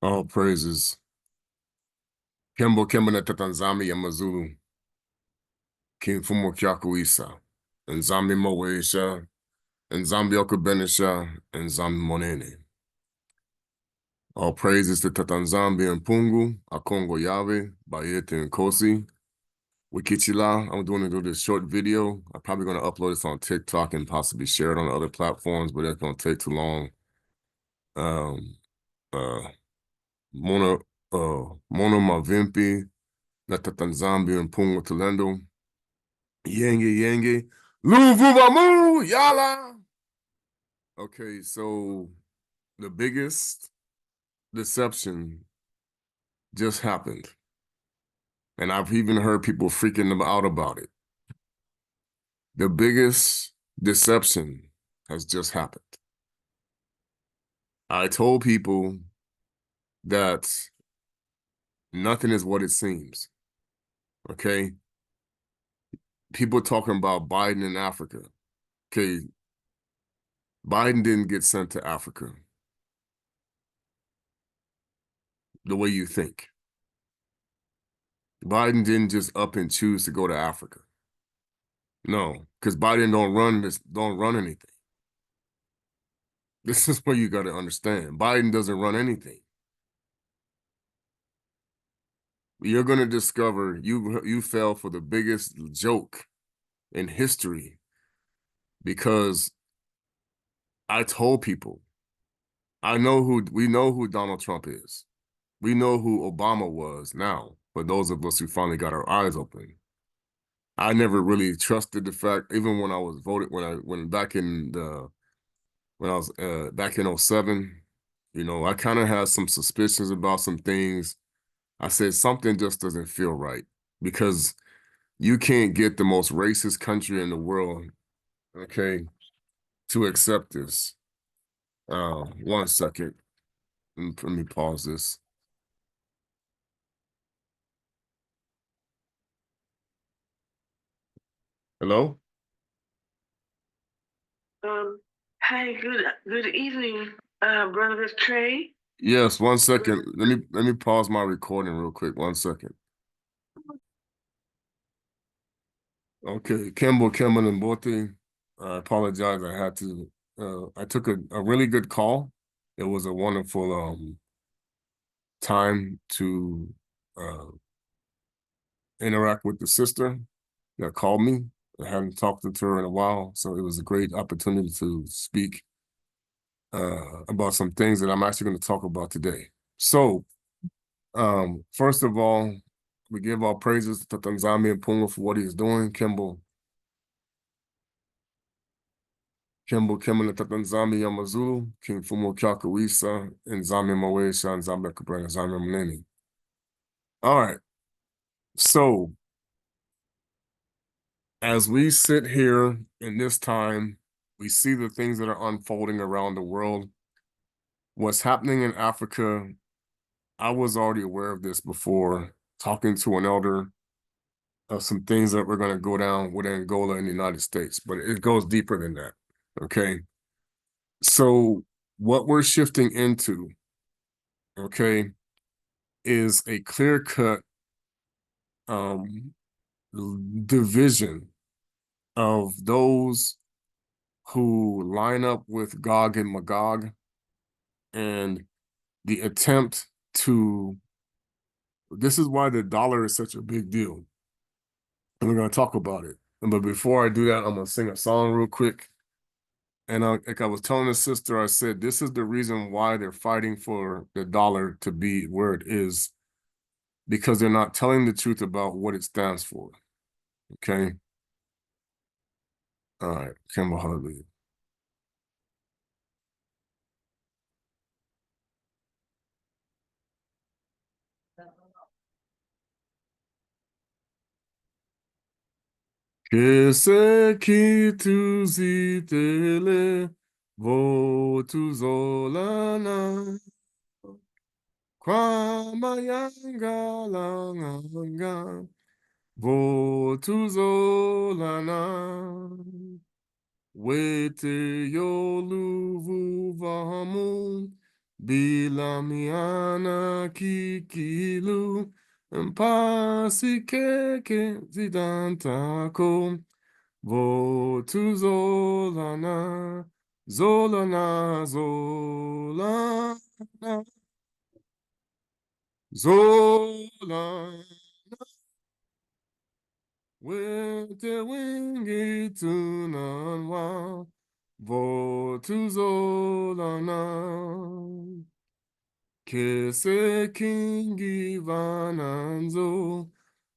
All praises. Kembo Kembo na Tata nZambi ya Mazulu. King Fumo Kyakuisa. nZambi Moesha. nZambi Okubenisha. nZambi Monene. All praises to Tata nZambi and Pungu. Akongo Yave. Bayete and Kosi. Wikichila. I'm going to do this short video. I'm probably going to upload this on TikTok and possibly share it on other platforms, but it's going to take too long. Mono Mavimpi. Na Tata nZambi and Pungu Talendo. Yenge, Luvuvamu, Yala. Okay, so the biggest deception just happened. And I've even heard people freaking out about it. The biggest deception has just happened. I told people that nothing is what it seems. Okay? People talking about Biden in Africa. Okay, Biden didn't get sent to Africa the way you think. Biden didn't just up and choose to go to Africa. No, because Biden don't run anything. This is what you got to understand. Biden doesn't run anything. You're going to discover you fell for the biggest joke in history because I told people, we know who Donald Trump is. We know who Obama was now, for those of us who finally got our eyes open. I never really trusted the fact, even when I was voted, when back in 07, I kind of had some suspicions about some things. I said something just doesn't feel right because you can't get the most racist country in the world, okay, to accept this. 1 second. Let me pause this. Hello? Hi, good evening, Brother Trey. Yes, 1 second. Let me pause my recording real quick. 1 second. Okay, Kimbo and Bote. I apologize. I took a really good call. It was a wonderful time to interact with the sister that called me. I hadn't talked to her in a while, so it was a great opportunity to speak about some things that I'm actually going to talk about today. So, first of all, we give our praises to Tata nZambi and Punga for what he is doing. Kimbo na Tata nZambi ya Mazulu, King Fumo Kyakawisa, nZambi Moesha, nZambi Kabrana, nZambi Mneni. All right. So, as we sit here in this time, we see the things that are unfolding around the world. What's happening in Africa, I was already aware of this before, talking to an elder of some things that we're going to go down with Angola in the United States, but it goes deeper than that, okay? So what we're shifting into, okay, is a clear-cut division of those who line up with Gog and Magog and the attempt to, this is why the dollar is such a big deal. And we're going to talk about it. But before I do that, I'm going to sing a song real quick. And like I was telling the sister, I said, this is the reason why they're fighting for the dollar to be where it is, because they're not telling the truth about what it stands for. Okay? All right. Kimbo, hallelujah. Que se qui tu zitele vo tu zolana kwa mayanga langanga vo tu zolana wete yo luvu vamu Bilamiana kikilu, mpasi keke zidantako, votu zolana, zolana, zolana, zolana, wete wingi tunanwa, votu zolana. Kese kingi vananzo,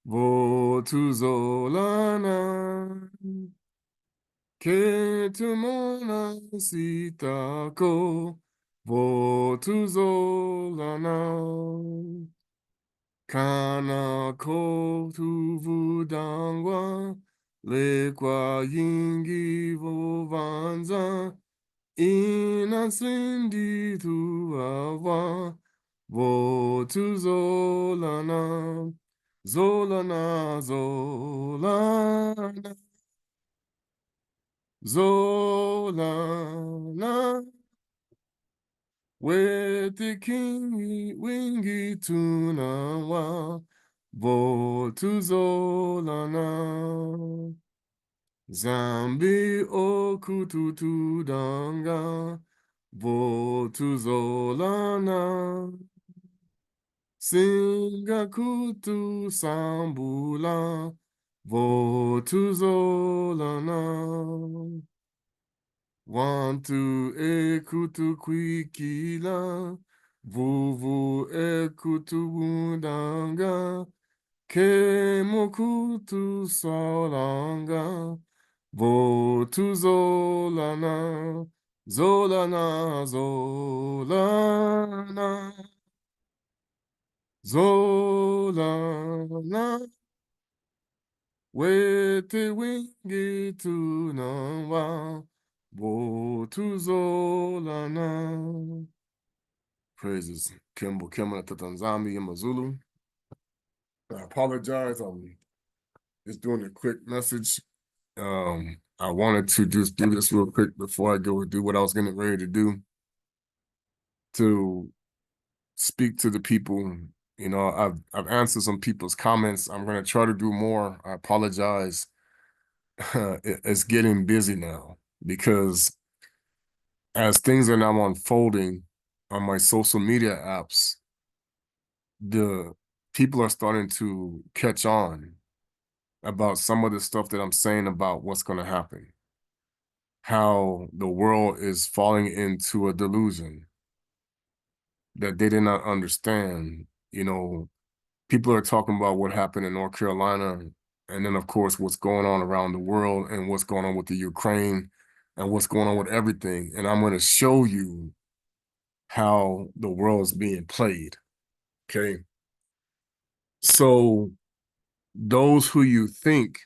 votuzolana. Ketumona sitako, votuzolana. Kana kotu vudangwa, lekwa yingi vovanza. Inansindi tuawa, votu zolana, zolana, zolana, zolana, wete kingi wingi tunawa, votu zolana. Zambi okututu danga, votu zolana. Singa kutu sambula, votu zolana. Wantu ekutu kwikila, vuvu ekutu wudanga, kemokutu solanga. Votu zolana, zolana, zolana, zolana, wete wingi tunawa, votu zolana. Praises. Kimbo Kimbo Tata nZambi and Mazulu. I apologize. I'm just doing a quick message. I wanted to just do this real quick before I go and do what I was getting ready to do, to speak to the people. You know, I've answered some people's comments. I'm going to try to do more. I apologize. It's getting busy now because as things are now unfolding on my social media apps, the people are starting to catch on about some of the stuff that I'm saying about what's going to happen, how the world is falling into a delusion that they did not understand. You know, people are talking about what happened in North Carolina, and then, of course, what's going on around the world and what's going on with the Ukraine and what's going on with everything. And I'm going to show you how the world is being played, okay? So those who you think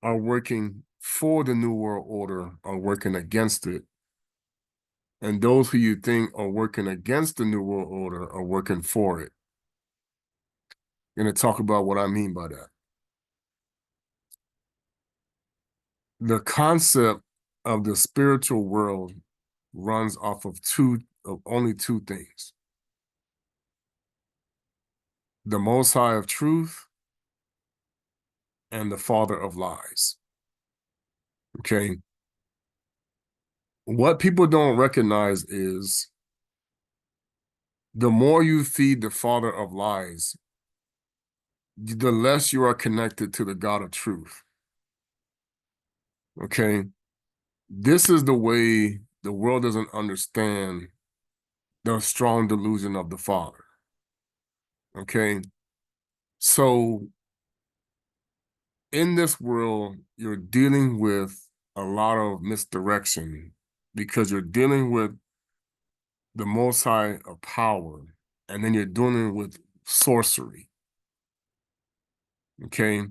are working for the New World Order are working against it. And those who you think are working against the New World Order are working for it. I'm going to talk about what I mean by that. The concept of the spiritual world runs off of only two things: the Most High of truth and the Father of lies. Okay. What people don't recognize is the more you feed the Father of lies, the less you are connected to the God of truth. Okay. This is the way the world doesn't understand the strong delusion of the Father. Okay. So in this world, you're dealing with a lot of misdirection because you're dealing with the Most High of power, and then you're dealing with sorcery. Okay.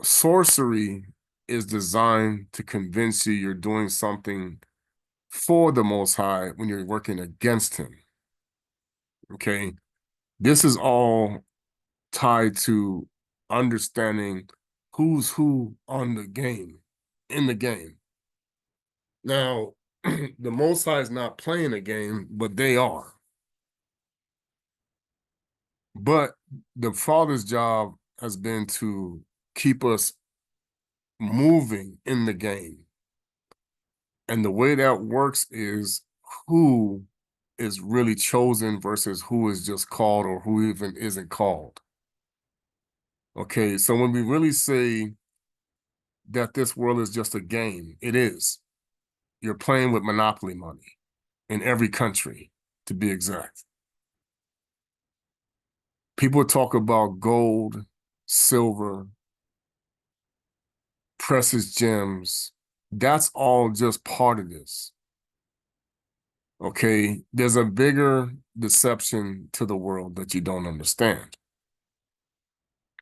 Sorcery is designed to convince you you're doing something for the Most High when you're working against him. Okay. This is all tied to understanding who's who on the game, in the game. Now, the Most High is not playing a game, but they are. But the Father's job has been to keep us moving in the game. And the way that works is who is really chosen versus who is just called or who even isn't called. Okay, so when we really say that this world is just a game, it is. You're playing with monopoly money in every country, to be exact. People talk about gold, silver, precious gems. That's all just part of this. Okay, there's a bigger deception to the world that you don't understand.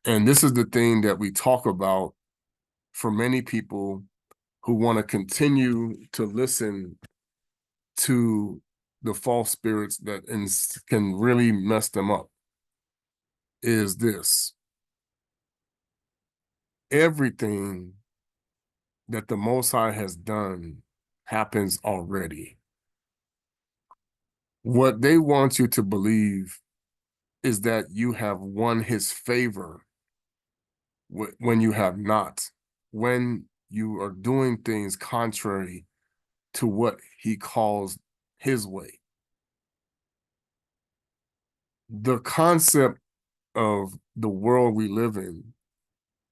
And this is the thing that we talk about for many people who want to continue to listen to the false spirits that can really mess them up, is this. Everything that the Most High has done happens already. What they want you to believe is that you have won his favor when you have not, when you are doing things contrary to what he calls his way. The concept of the world we live in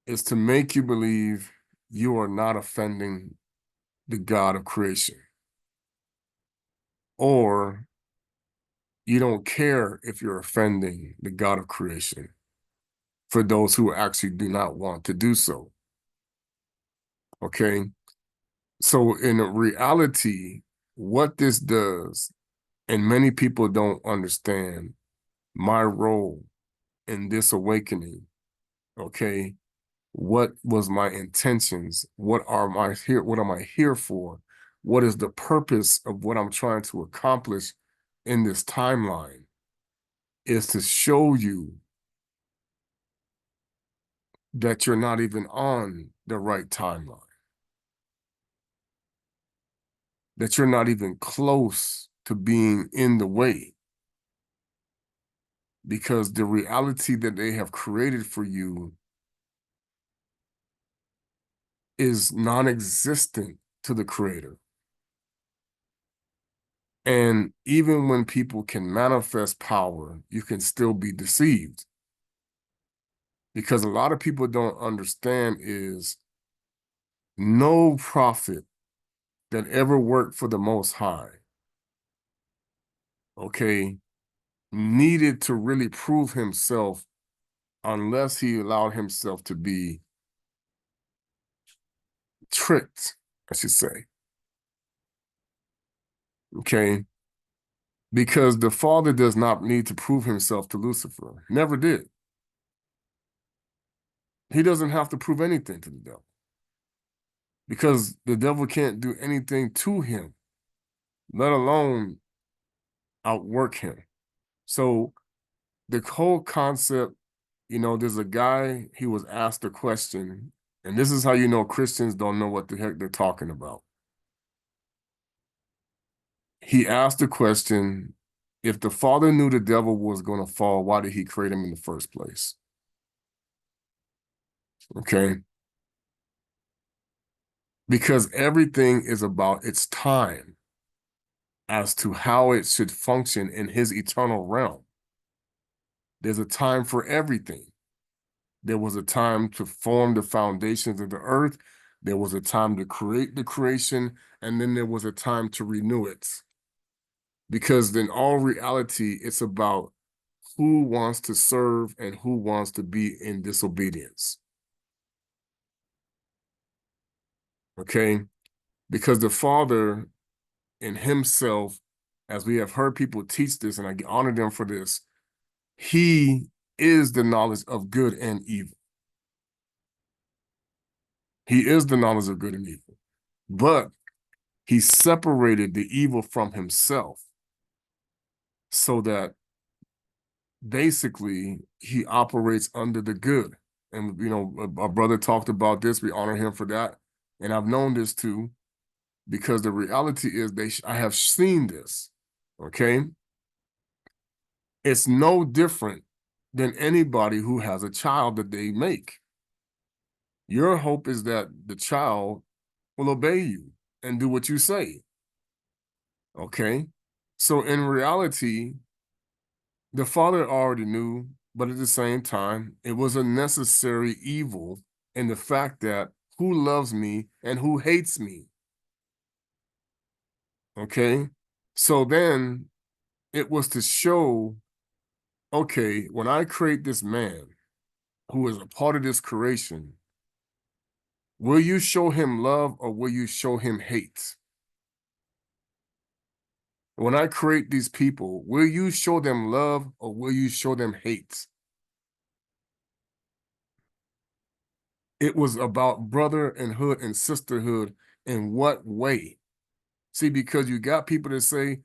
is to make you believe you are not offending the God of creation, or you don't care if you're offending the God of creation for those who actually do not want to do so. Okay? So in reality, what this does, and many people don't understand my role in this awakening, okay? What was my intentions? What am I here for? What is the purpose of what I'm trying to accomplish in this timeline? Is to show you that you're not even on the right timeline, that you're not even close to being in the way, because the reality that they have created for you is non-existent to the creator. And even when people can manifest power, you can still be deceived. Because a lot of people don't understand is no prophet that ever worked for the Most High, okay, needed to really prove himself unless he allowed himself to be tricked, I should say. Okay? Because the Father does not need to prove himself to Lucifer. Never did. He doesn't have to prove anything to the devil. Because the devil can't do anything to him, let alone outwork him. So the whole concept, there's a guy, he was asked a question, and this is how you know Christians don't know what the heck they're talking about. He asked the question, if the Father knew the devil was going to fall, why did he create him in the first place? Okay? Because everything is about its time as to how it should function in his eternal realm. There's a time for everything. There was a time to form the foundations of the earth. There was a time to create the creation, and then there was a time to renew it. Because in all reality, it's about who wants to serve and who wants to be in disobedience. Okay? Because the Father in himself, as we have heard people teach this, and I honor them for this, he is the knowledge of good and evil. He is the knowledge of good and evil. But he separated the evil from himself so that basically he operates under the good. And, our brother talked about this. We honor him for that. And I've known this too. because the reality is I have seen this, okay? It's no different than anybody who has a child that they make. Your hope is that the child will obey you and do what you say, okay? So in reality, the father already knew, but at the same time, it was a necessary evil in the fact that who loves me and who hates me, okay? So then it was to show, okay, when I create this man who is a part of this creation, will you show him love or will you show him hate? When I create these people, will you show them love or will you show them hate? It was about brotherhood and sisterhood. In what way? See, because you got people that say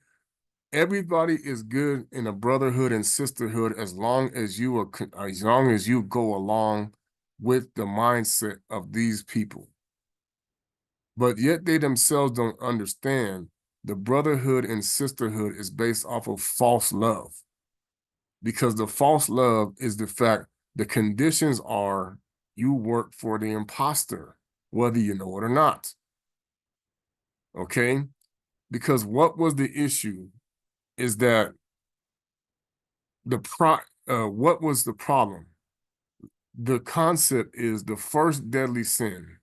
everybody is good in a brotherhood and sisterhood as long as you go along with the mindset of these people. But yet they themselves don't understand the brotherhood and sisterhood is based off of false love. Because the false love is the fact the conditions are you work for the imposter, whether you know it or not. Okay? Because what was the issue is that what was the problem? The concept is the first deadly sin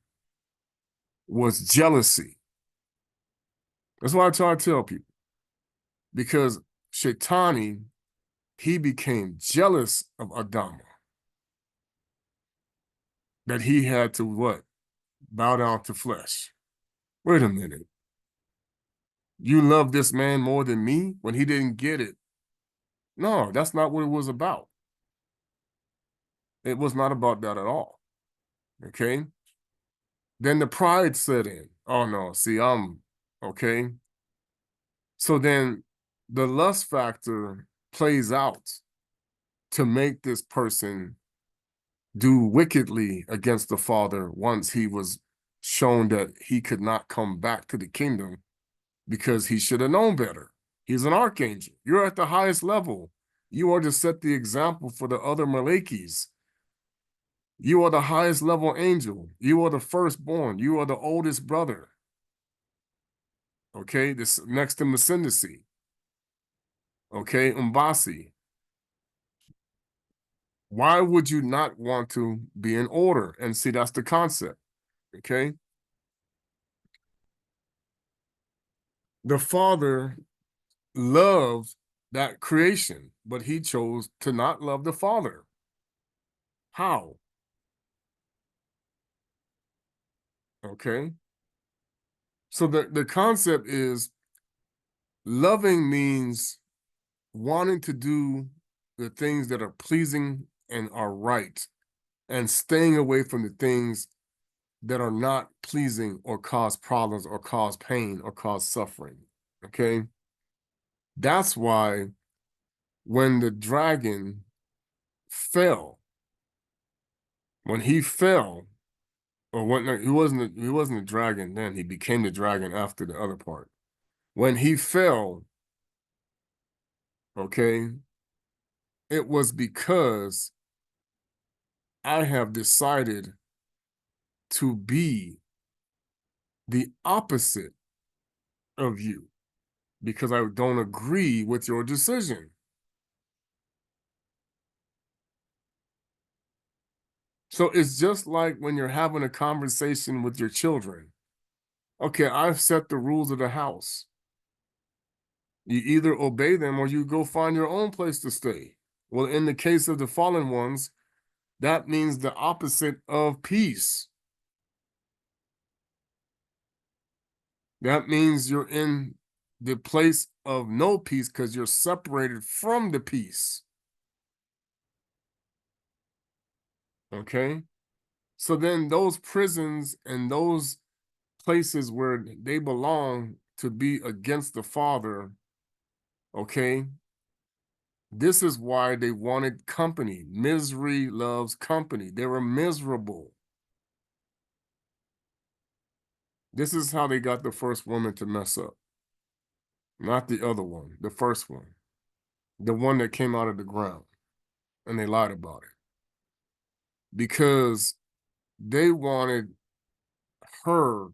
was jealousy. That's why I try to tell people. Because Shaitani, he became jealous of Adama. That he had to what? Bow down to flesh. Wait a minute. You love this man more than me when he didn't get it. No, that's not what it was about. It was not about that at all. Okay? Then the pride set in. Oh no, see, okay. So then the lust factor plays out to make this person do wickedly against the Father once he was shown that he could not come back to the kingdom because he should have known better. He's an archangel. You're at the highest level. You are to set the example for the other Malakis. You are the highest level angel. You are the firstborn. You are the oldest brother. Okay, this next to Masindisi. Okay, Umbasi. Why would you not want to be in order? And see, that's the concept. Okay. The Father loved that creation, but he chose to not love the Father. How? Okay. So the concept is loving means wanting to do the things that are pleasing and are right, and staying away from the things that are not pleasing or cause problems or cause pain or cause suffering. Okay. That's why when the dragon fell, when he fell, or when he wasn't a dragon then, he became the dragon after the other part. When he fell, okay, it was because I have decided to be the opposite of you because I don't agree with your decision. So it's just like when you're having a conversation with your children. Okay, I've set the rules of the house. You either obey them or you go find your own place to stay. Well, in the case of the fallen ones, that means the opposite of peace. That means you're in the place of no peace because you're separated from the peace. Okay? So then those prisons and those places where they belong to be against the Father, okay? This is why they wanted company. Misery loves company. They were miserable. This is how they got the first woman to mess up. Not the other one, the first one. The one that came out of the ground. And they lied about it. Because they wanted her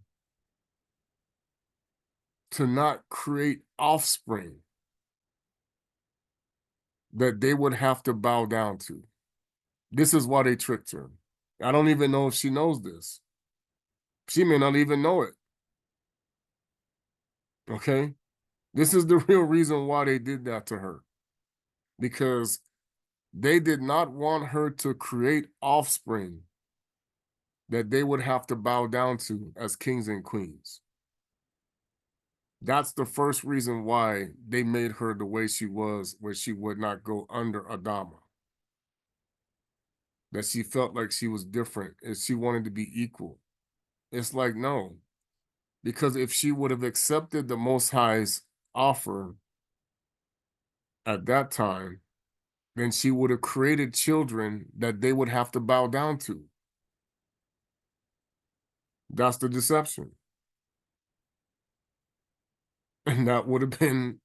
to not create offspring that they would have to bow down to. This is why they tricked her. I don't even know if she knows this. She may not even know it. Okay? This is the real reason why they did that to her. Because they did not want her to create offspring that they would have to bow down to as kings and queens. That's the first reason why they made her the way she was, where she would not go under Adama. That she felt like she was different and she wanted to be equal. It's like, no, because if she would have accepted the Most High's offer at that time, then she would have created children that they would have to bow down to. That's the deception. And that would have been,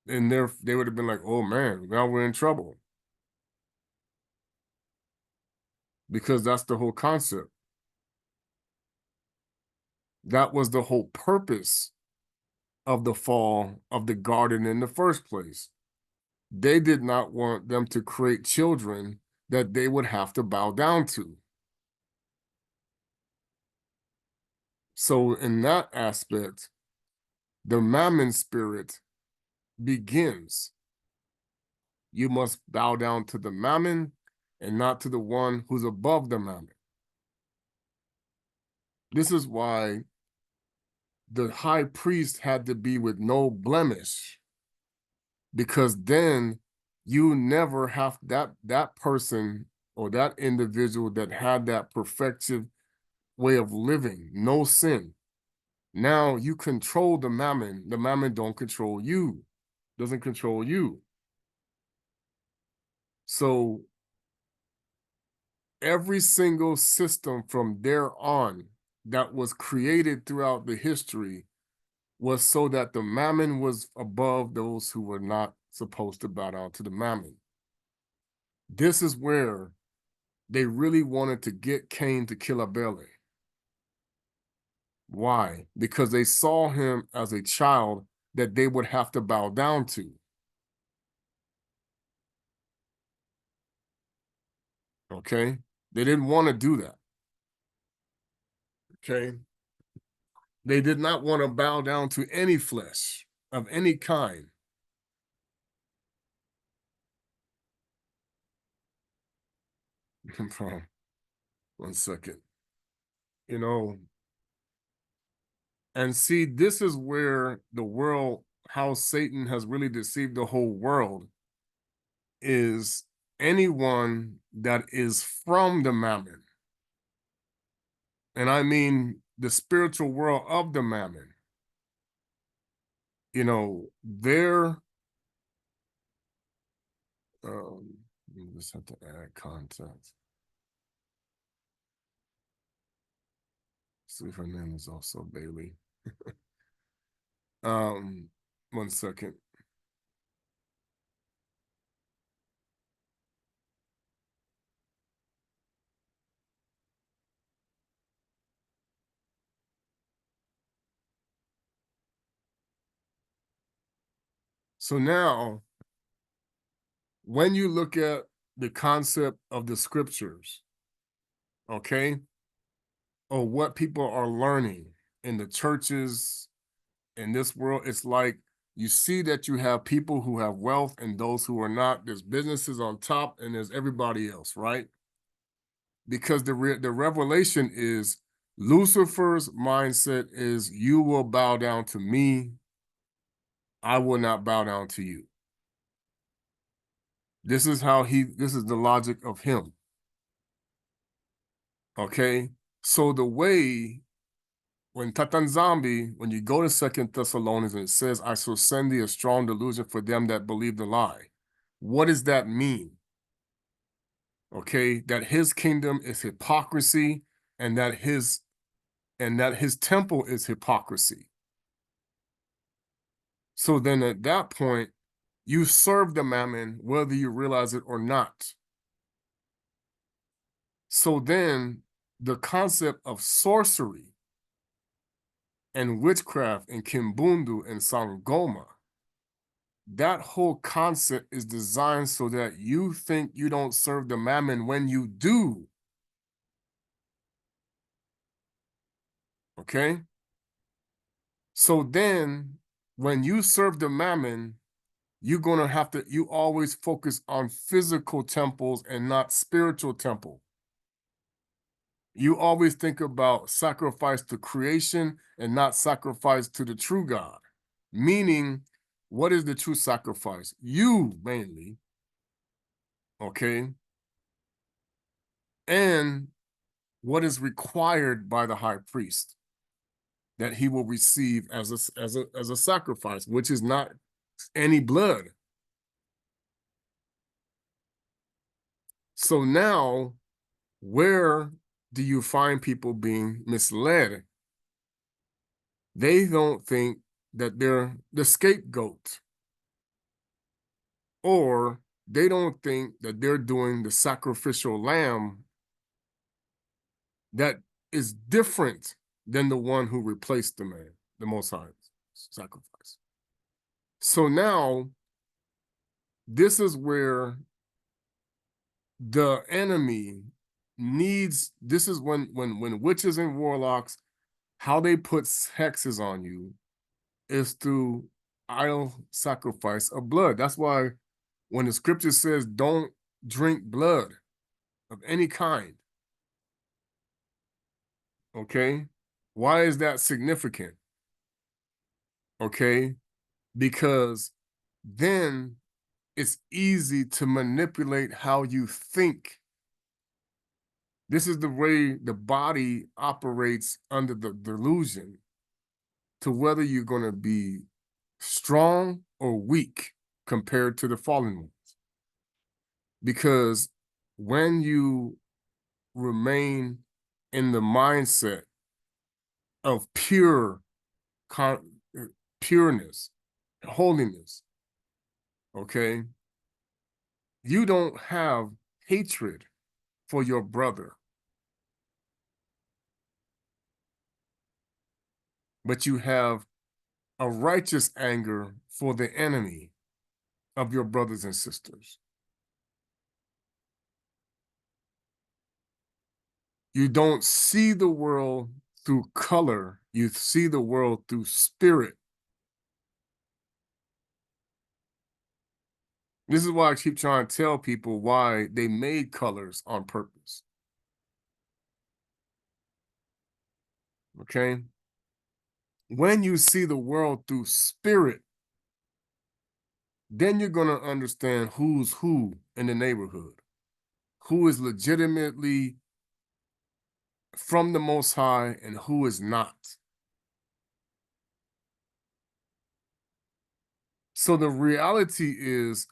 and they would have been like, oh man, now we're in trouble. Because that's the whole concept. That was the whole purpose of the fall of the garden in the first place. They did not want them to create children that they would have to bow down to. So in that aspect, the Mammon spirit begins. You must bow down to the Mammon and not to the one who's above the Mammon. This is why the high priest had to be with no blemish, because then you never have that person or that individual that had that perfective way of living, no sin. Now you control the Mammon don't control you, doesn't control you. So every single system from there on that was created throughout the history was so that the Mammon was above those who were not supposed to bow down to the Mammon. This is where they really wanted to get Cain to kill Abel. Why? Because they saw him as a child that they would have to bow down to. Okay? They didn't want to do that. Okay? They did not want to bow down to any flesh of any kind. One second. You know, and see, this is where the world, how Satan has really deceived the whole world, is anyone that is from the Mammon. And I mean the spiritual world of the Mammon. You know, they're, you just have to add context. See if her name is also Bailey. One second. So now, when you look at the concept of the scriptures, okay, or what people are learning in the churches in this world, it's like you see that you have people who have wealth and those who are not. There's businesses on top and there's everybody else, right? Because the revelation is Lucifer's mindset is you will bow down to me, I will not bow down to you. This is the logic of him. Okay? So the way, when Tata nZambi, when you go to 2 Thessalonians and it says, I shall send thee a strong delusion for them that believe the lie. What does that mean? Okay? That his kingdom is hypocrisy and that his and that his temple is hypocrisy. So then at that point, you serve the mammon whether you realize it or not. So then the concept of sorcery and witchcraft and kimbundu and sangoma, that whole concept is designed so that you think you don't serve the mammon when you do. Okay? So then when you serve the mammon, you're going to have to, you always focus on physical temples and not spiritual temple. You always think about sacrifice to creation and not sacrifice to the true God. Meaning, what is the true sacrifice? You mainly, okay? And what is required by the high priest that he will receive as a sacrifice, which is not any blood. So now, where do you find people being misled? They don't think that they're the scapegoat, or they don't think that they're doing the sacrificial lamb that is different than the one who replaced the man, the Most High sacrifice. So now, this is where the enemy needs, this is when witches and warlocks, how they put hexes on you is through idol sacrifice of blood. That's why when the scripture says don't drink blood of any kind, okay? Why is that significant? Okay? Because then it's easy to manipulate how you think. This is the way the body operates under the delusion to whether you're going to be strong or weak compared to the fallen ones. Because when you remain in the mindset of pureness, holiness, okay, you don't have hatred for your brother, but you have a righteous anger for the enemy of your brothers and sisters. You don't see the world through color, you see the world through spirit. This is why I keep trying to tell people why they made colors on purpose. Okay? When you see the world through spirit, then you're going to understand who's who in the neighborhood, who is legitimately from the Most High and who is not. So the reality is,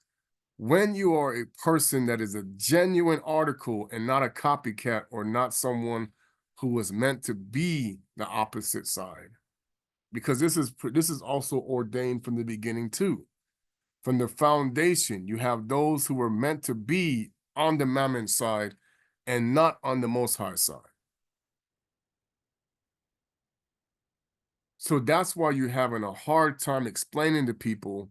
when you are a person that is a genuine article and not a copycat or not someone who was meant to be the opposite side, because this is also ordained from the beginning too. From the foundation, you have those who were meant to be on the Mammon side and not on the Most High side. So that's why you're having a hard time explaining to people,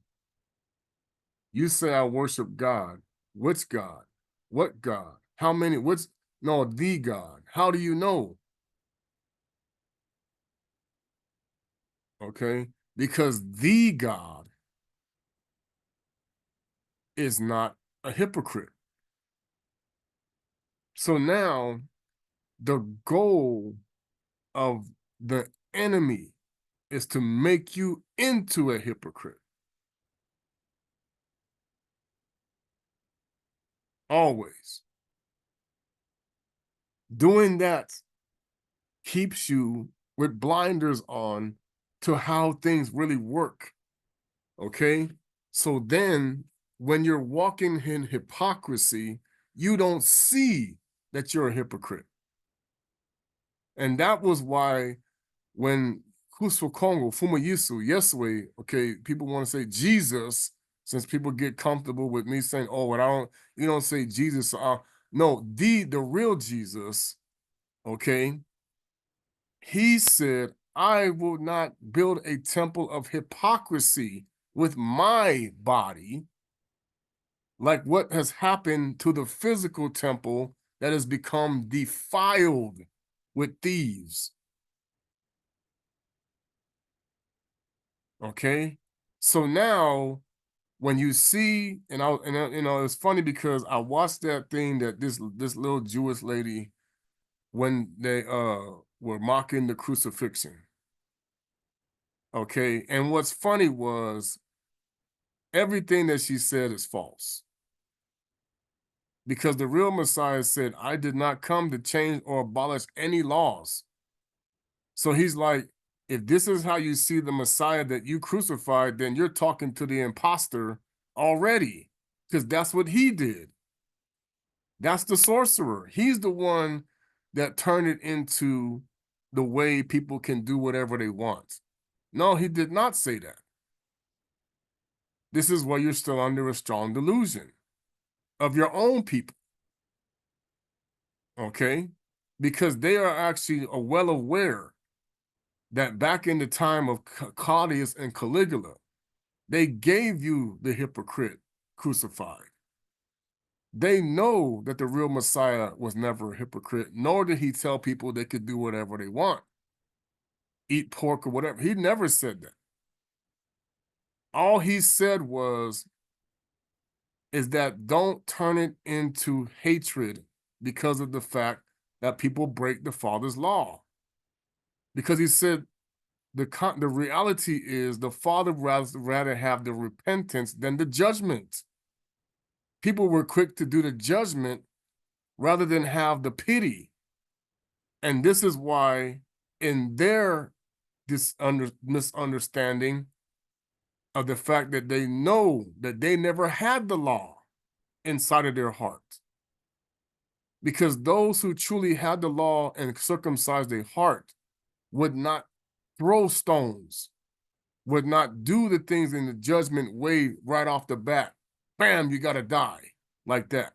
you say I worship God. Which God? What God? How many? What's, no, the God. How do you know? Okay, because the God is not a hypocrite. So now the goal of the enemy is to make you into a hypocrite. Always. Doing that keeps you with blinders on to how things really work. Okay? So then when you're walking in hypocrisy, you don't see that you're a hypocrite. And that was why when Akongo, Fumayisu, Yeswe, okay, people want to say Jesus, since people get comfortable with me saying, oh, well, you don't say Jesus. So no, the real Jesus, okay, he said, I will not build a temple of hypocrisy with my body, like what has happened to the physical temple that has become defiled with thieves. Okay, so now when you see, it's funny because I watched that thing that this little Jewish lady, when they were mocking the crucifixion. Okay, and what's funny was everything that she said is false. Because the real Messiah said, I did not come to change or abolish any laws. So he's like, if this is how you see the Messiah that you crucified, then you're talking to the imposter already, because that's what he did. That's the sorcerer. He's the one that turned it into the way people can do whatever they want. No, he did not say that. This is why you're still under a strong delusion of your own people. Okay? Because they are actually well aware that back in the time of Claudius and Caligula, they gave you the hypocrite crucified. They know that the real Messiah was never a hypocrite, nor did he tell people they could do whatever they want, eat pork or whatever. He never said that. All he said is that don't turn it into hatred because of the fact that people break the Father's law. Because he said the reality is the Father rather have the repentance than the judgment. People were quick to do the judgment rather than have the pity. And this is why in their misunderstanding of the fact that they know that they never had the law inside of their heart. Because those who truly had the law and circumcised their heart would not throw stones, would not do the things in the judgment way right off the bat. Bam, you got to die like that.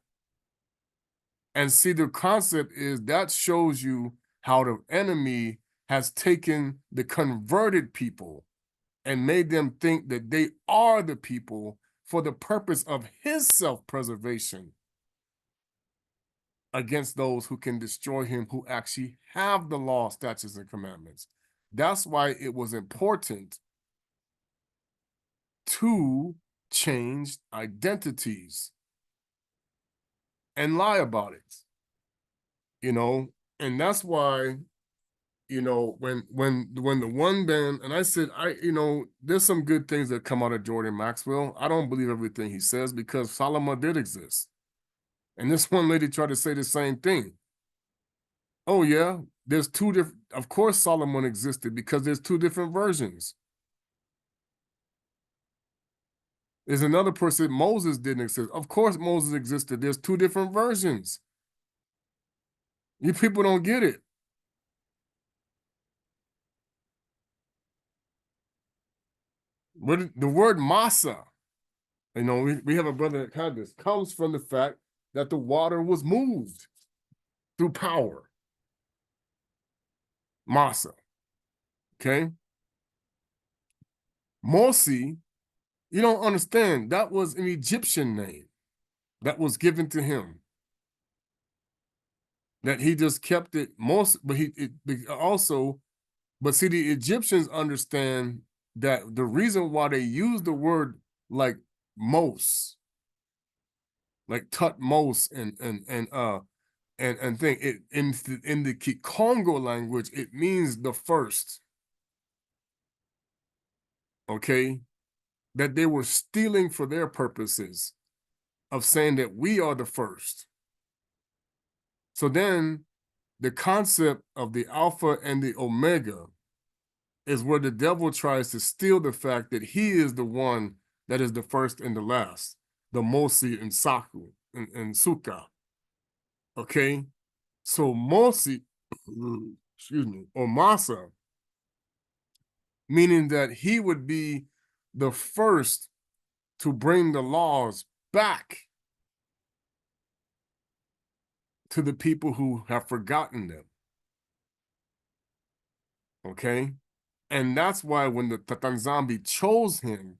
And see, the concept is that shows you how the enemy has taken the converted people and made them think that they are the people for the purpose of his self-preservation against those who can destroy him, who actually have the law, statutes, and commandments. That's why it was important to change identities and lie about it, and that's why, when the one band, and I said, there's some good things that come out of Jordan Maxwell. I don't believe everything he says because Solomon did exist. And this one lady tried to say the same thing. Oh yeah, there's two different, of course Solomon existed because there's two different versions. There's another person, Moses didn't exist. Of course Moses existed. There's two different versions. You people don't get it. But the word masa, we have a brother that had this, comes from the fact that the water was moved through power. Masa. Okay? Morsi, you don't understand. That was an Egyptian name that was given to him. That he just kept it most, but but see, the Egyptians understand that the reason why they use the word like Mos, like Tutmos and thing, it in the Kikongo language, it means the first. Okay, that they were stealing for their purposes of saying that we are the first. So then the concept of the Alpha and the Omega is where the devil tries to steal the fact that he is the one that is the first and the last, the Mosi and Saku and Suka. Okay, so Mosi, or Massa, meaning that he would be the first to bring the laws back to the people who have forgotten them. Okay? And that's why when the Tata nZambi chose him,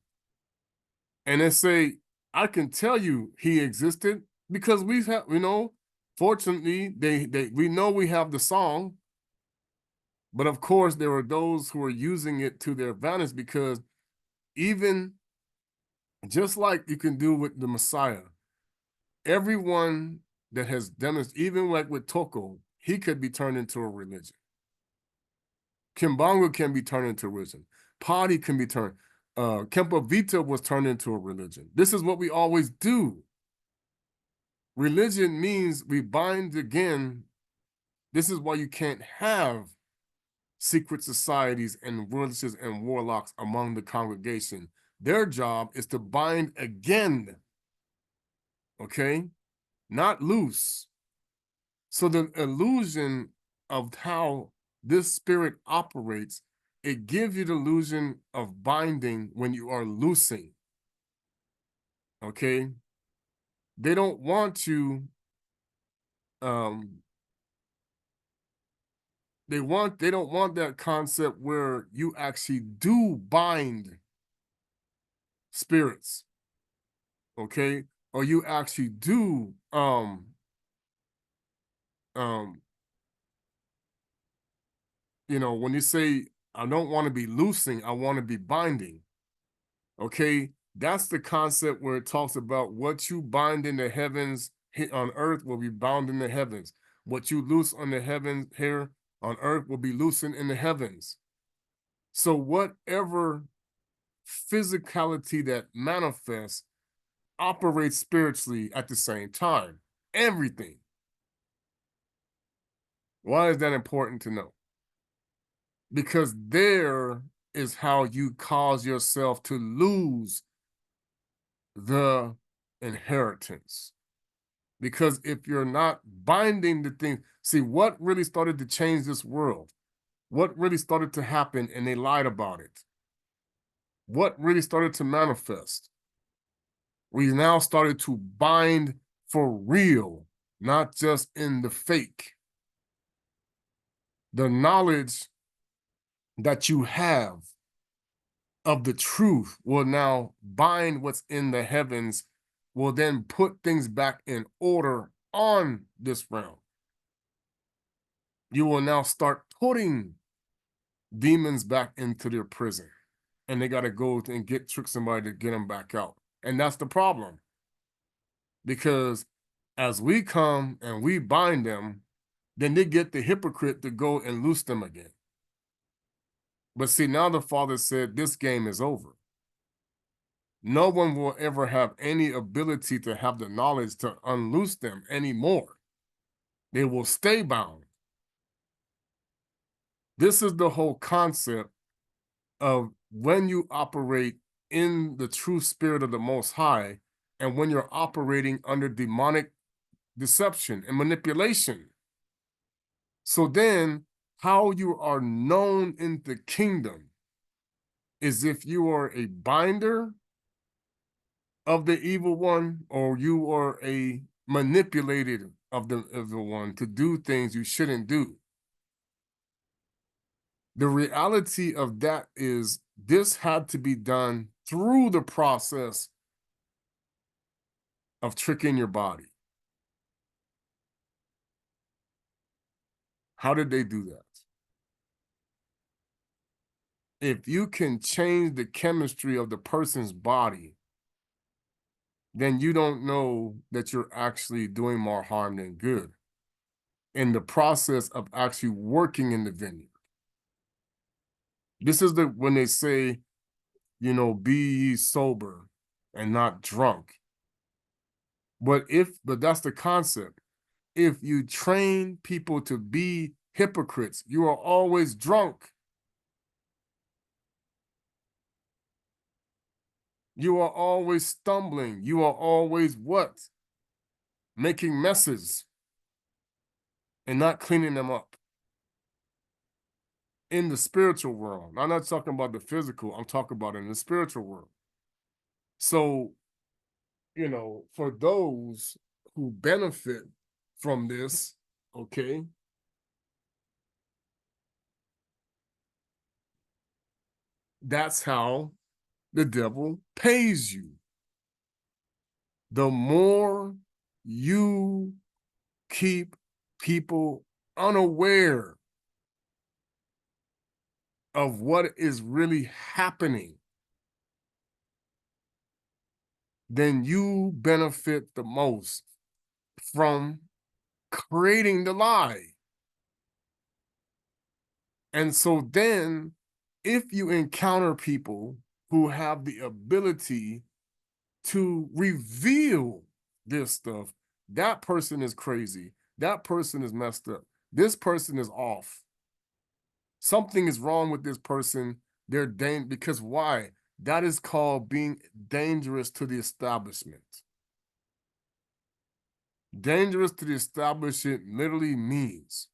and they say, I can tell you he existed because we have, fortunately, we know we have the song, but of course there are those who are using it to their advantage, because even just like you can do with the Messiah, everyone that has demonstrated, even like with Toko, he could be turned into a religion. Kimbongo can be turned into a religion. Padi can be turned. Kempa Vita was turned into a religion. This is what we always do. Religion means we bind again. This is why you can't have secret societies and witches and warlocks among the congregation. Their job is to bind again, okay? Not loose. So the illusion of how this spirit operates, it gives you the illusion of binding when you are loosing, okay? They don't want you, they don't want that concept where you actually do bind spirits, okay? Or you actually do when you say, I don't want to be loosing, I want to be binding, okay? That's the concept where it talks about what you bind in the heavens on earth will be bound in the heavens. What you loose on the heavens here on earth will be loosened in the heavens. So whatever physicality that manifests operates spiritually at the same time. Everything. Why is that important to know? Because there is how you cause yourself to lose the inheritance. Because if you're not binding the thing, see what really started to change this world, what really started to happen, and they lied about it. What really started to manifest? We now started to bind for real, not just in the fake. The knowledge that you have of the truth will now bind what's in the heavens, will then put things back in order on this realm. You will now start putting demons back into their prison, and they got to go and trick somebody to get them back out. And that's the problem. Because as we come and we bind them, then they get the hypocrite to go and loose them again. But see, now the Father said, this game is over. No one will ever have any ability to have the knowledge to unloose them anymore. They will stay bound. This is the whole concept of when you operate in the true spirit of the Most High, and when you're operating under demonic deception and manipulation. So then, how you are known in the kingdom is if you are a binder of the evil one, or you are a manipulated of the evil one to do things you shouldn't do. The reality of that is this had to be done through the process of tricking your body. How did they do that? If you can change the chemistry of the person's body, then you don't know that you're actually doing more harm than good in the process of actually working in the vineyard. This is when they say, be ye sober and not drunk. But that's the concept. If you train people to be hypocrites, you are always drunk. You are always stumbling. You are always what? Making messes and not cleaning them up. in the spiritual world. I'm not talking about the physical, I'm talking about in the spiritual world. So, for those who benefit from this, okay, that's how the devil pays you. The more you keep people unaware of what is really happening, then you benefit the most from creating the lie. And so then, if you encounter people who have the ability to reveal this stuff, that person is crazy. That person is messed up. This person is off. Something is wrong with this person. They're dangerous. Because why? That is called being dangerous to the establishment. Dangerous to the establishment literally means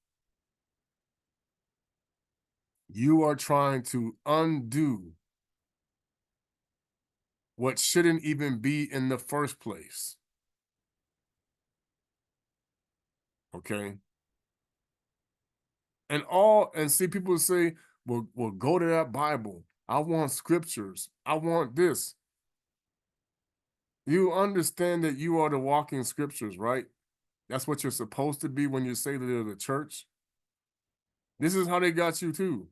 you are trying to undo what shouldn't even be in the first place. Okay? And see people say, well, go to that Bible. I want scriptures. I want this. You understand that you are the walking scriptures, right? That's what you're supposed to be when you say that they're the church. This is how they got you too.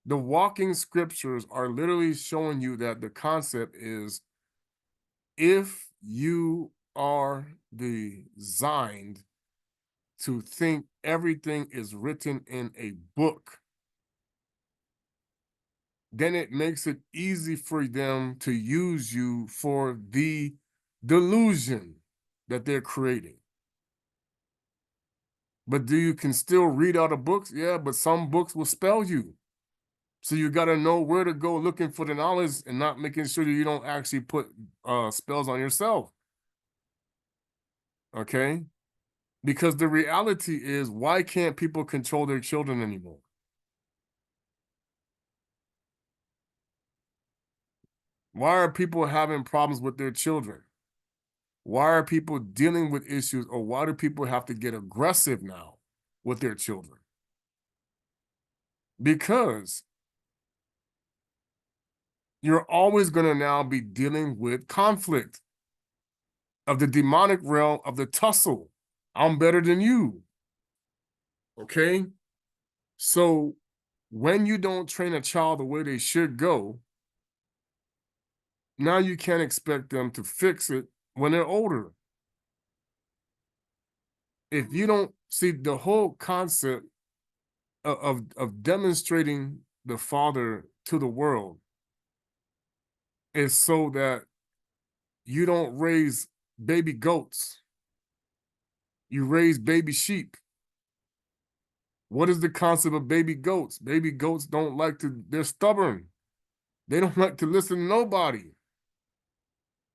The walking scriptures are literally showing you that the concept is if you are designed to think everything is written in a book, then it makes it easy for them to use you for the delusion that they're creating. But you can still read out of books? Yeah, but some books will spell you. So you got to know where to go looking for the knowledge and not making sure that you don't actually put spells on yourself. Okay? Because the reality is, why can't people control their children anymore? Why are people having problems with their children? Why are people dealing with issues, or why do people have to get aggressive now with their children? Because you're always going to now be dealing with conflict of the demonic realm of the tussle. I'm better than you. Okay? So when you don't train a child the way they should go, now you can't expect them to fix it when they're older. If you don't see the whole concept of demonstrating the Father to the world is so that you don't raise baby goats, you raise baby sheep. What is the concept of baby goats? Baby goats don't like to, they're stubborn. They don't like to listen to nobody.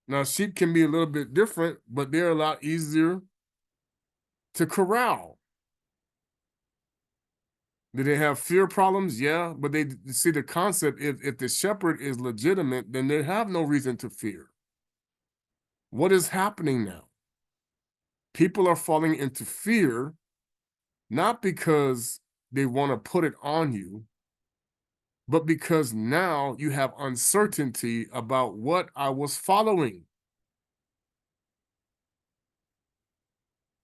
Now, sheep can be a little bit different, but they're a lot easier to corral. Do they have fear problems? Yeah, but they see the concept, if the shepherd is legitimate, then they have no reason to fear. What is happening now? People are falling into fear, not because they want to put it on you, but because now you have uncertainty about what I was following.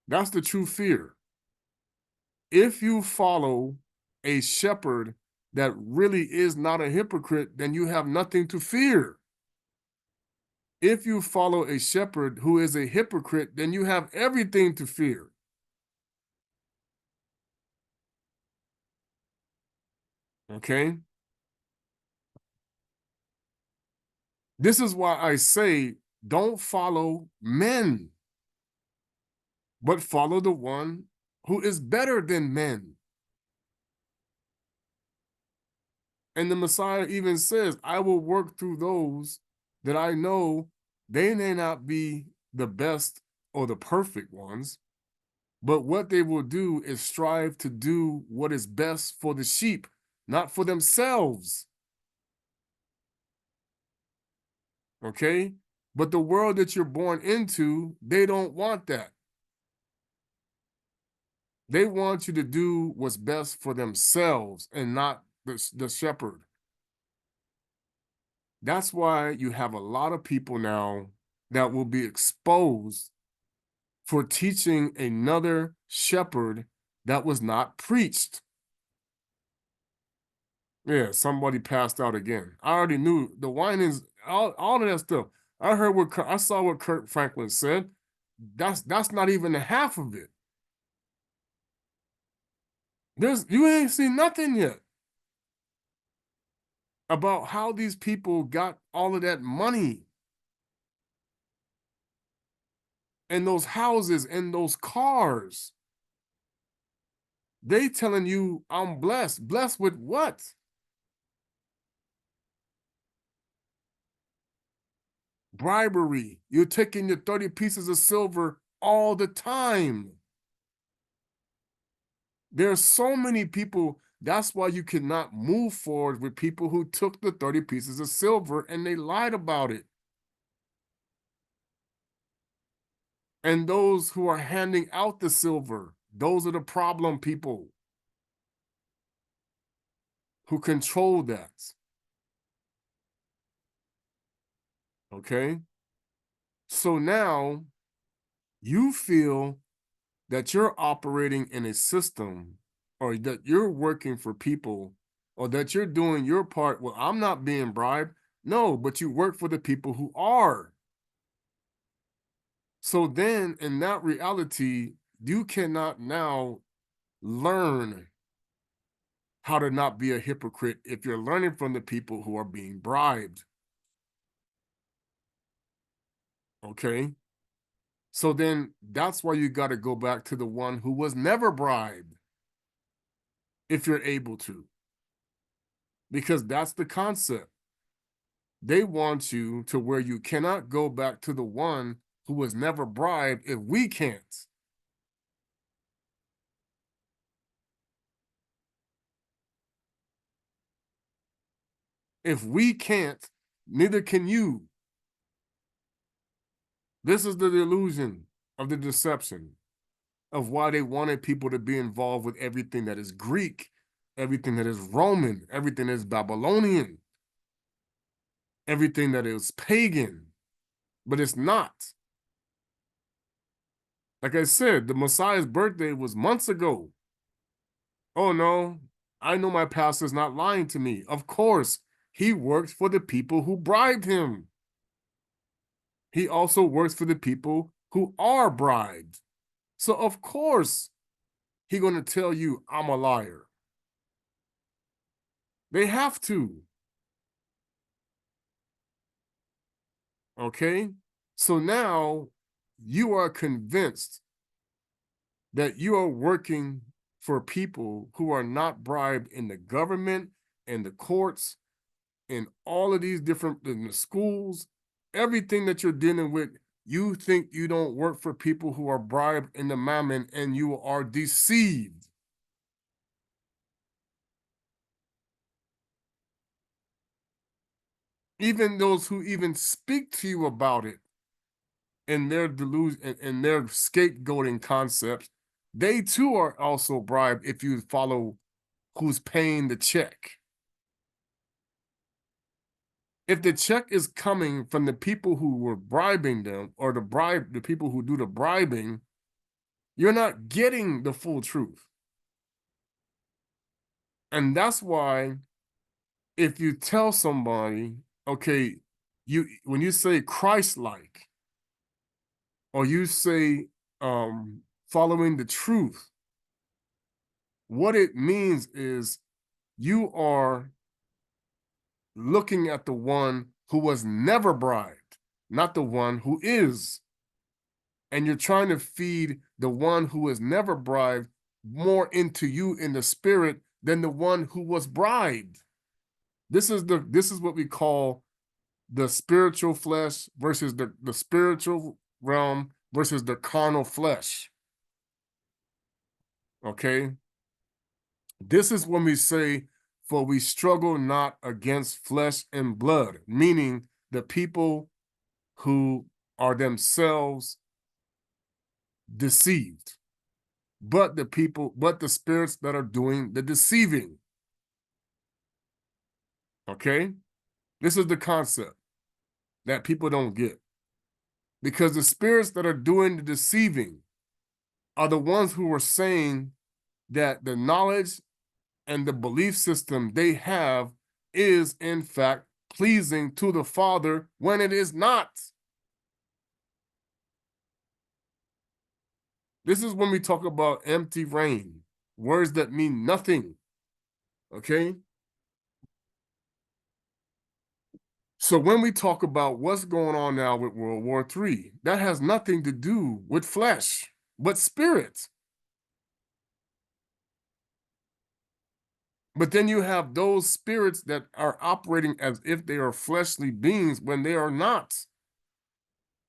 That's the true fear. If you follow a shepherd that really is not a hypocrite, then you have nothing to fear. If you follow a shepherd who is a hypocrite, then you have everything to fear. Okay? This is why I say, don't follow men, but follow the one who is better than men. And the Messiah even says, I will work through those that I know they may not be the best or the perfect ones, But what they will do is strive to do what is best for the sheep, not for themselves. Okay? But the world that you're born into, they don't want that. They want you to do what's best for themselves and not the shepherd. That's why you have a lot of people now that will be exposed for teaching another shepherd that was not preached. Yeah, somebody passed out again. I already knew the whining's all of that stuff. I saw what Kurt Franklin said. That's not even the half of it. You ain't seen nothing yet about how these people got all of that money and those houses and those cars. They telling you I'm blessed. Blessed with what? Bribery. You're taking your 30 pieces of silver all the time. There's so many people. That's why you cannot move forward with people who took the 30 pieces of silver and they lied about it. And those who are handing out the silver, those are the problem people who control that. Okay? So now you feel that you're operating in a system or that you're working for people or that you're doing your part. Well, I'm not being bribed. No, but you work for the people who are. So then in that reality, you cannot now learn how to not be a hypocrite if you're learning from the people who are being bribed. Okay? So then that's why you got to go back to the one who was never bribed if you're able to. Because that's the concept. They want you to where you cannot go back to the one who was never bribed if we can't. If we can't, neither can you. This is the illusion of the deception of why they wanted people to be involved with everything that is Greek, everything that is Roman, everything that is Babylonian, everything that is pagan, but it's not. Like I said, the Messiah's birthday was months ago. Oh no, I know my pastor's not lying to me. Of course, he works for the people who bribed him. He also works for the people who are bribed. So of course, he's going to tell you I'm a liar. They have to. Okay? So now you are convinced that you are working for people who are not bribed in the government, in the courts, in all of these different in the schools, everything that you're dealing with, you think you don't work for people who are bribed in the Mammon and you are deceived. Even those who even speak to you about it in their delusion and their scapegoating concepts, they too are also bribed if you follow who's paying the check. If the check is coming from the people who were bribing them or the people who do the bribing, you're not getting the full truth. And that's why if you tell somebody, okay, when you say Christ-like, or you say following the truth, what it means is you are looking at the one who was never bribed, not the one who is. And you're trying to feed the one who was never bribed more into you in the spirit than the one who was bribed. This is what we call the spiritual flesh versus the spiritual realm versus the carnal flesh. Okay? This is when we say, for we struggle not against flesh and blood, meaning the people who are themselves deceived, but the spirits that are doing the deceiving. Okay? This is the concept that people don't get. Because the spirits that are doing the deceiving are the ones who are saying that the knowledge and the belief system they have is, in fact, pleasing to the Father when it is not. This is when we talk about empty reign, words that mean nothing. Okay? So when we talk about what's going on now with World War III, that has nothing to do with flesh, but spirit. But then you have those spirits that are operating as if they are fleshly beings when they are not.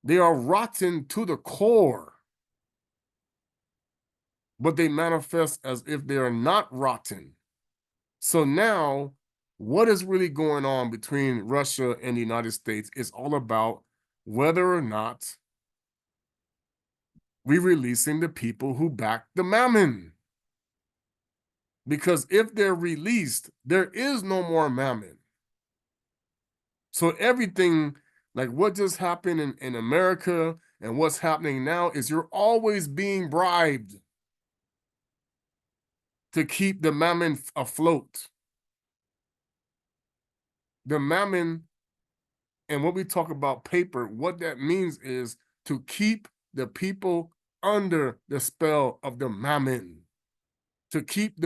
They are rotten to the core, but they manifest as if they are not rotten. So now, what is really going on between Russia and the United States is all about whether or not we're releasing the people who back the Mammon. Because if they're released, there is no more Mammon. So everything, like what just happened in America and what's happening now, is you're always being bribed to keep the Mammon afloat. The Mammon, and when we talk about paper, what that means is to keep the people under the spell of the Mammon. To keep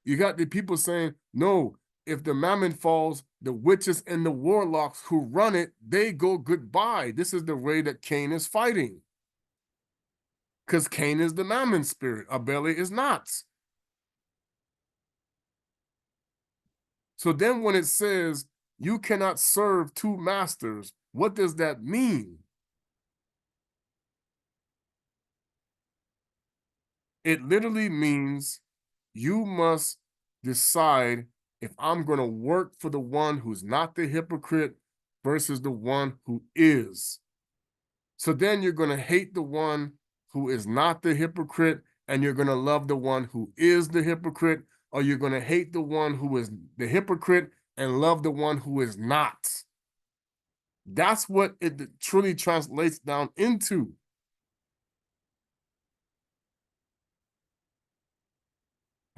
you got the people saying, no, if the Mammon falls, the witches and the warlocks who run it, they go goodbye. This is the way that Cain is fighting. Because Cain is the Mammon spirit, Abele is not. So then when it says you cannot serve two masters, what does that mean? It literally means you must decide if I'm going to work for the one who's not the hypocrite versus the one who is. So then you're going to hate the one who is not the hypocrite, and you're going to love the one who is the hypocrite, or you're going to hate the one who is the hypocrite and love the one who is not. That's what it truly translates down into.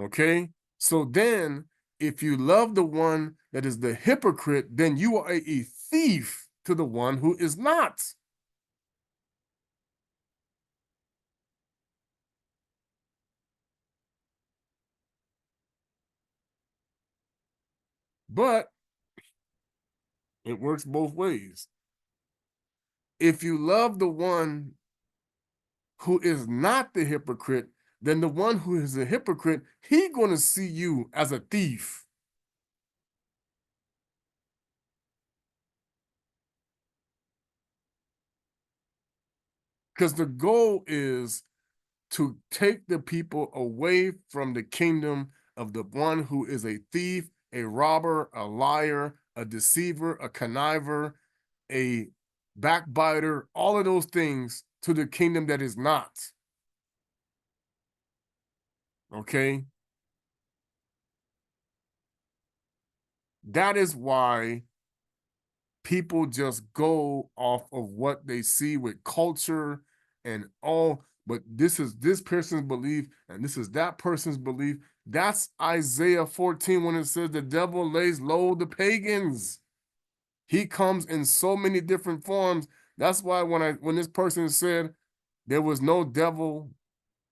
Okay? So then, if you love the one that is the hypocrite, then you are a thief to the one who is not. But it works both ways. If you love the one who is not the hypocrite, then the one who is a hypocrite, he's going to see you as a thief. Because the goal is to take the people away from the kingdom of the one who is a thief, a robber, a liar, a deceiver, a conniver, a backbiter, all of those things, to the kingdom that is not. Okay? That is why people just go off of what they see with culture and all, but this is this person's belief and this is that person's belief. That's Isaiah 14 when it says the devil lays low the pagans. He comes in so many different forms. That's why when this person said there was no devil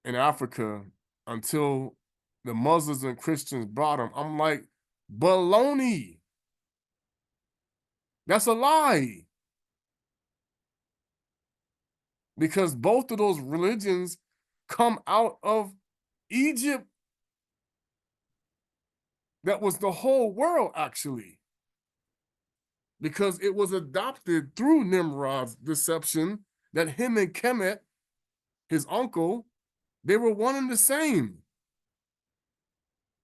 in Africa until the Muslims and Christians brought him, I'm like, baloney. That's a lie. Because both of those religions come out of Egypt. That was the whole world, actually. Because it was adopted through Nimrod's deception that him and Kemet, his uncle, they were one and the same.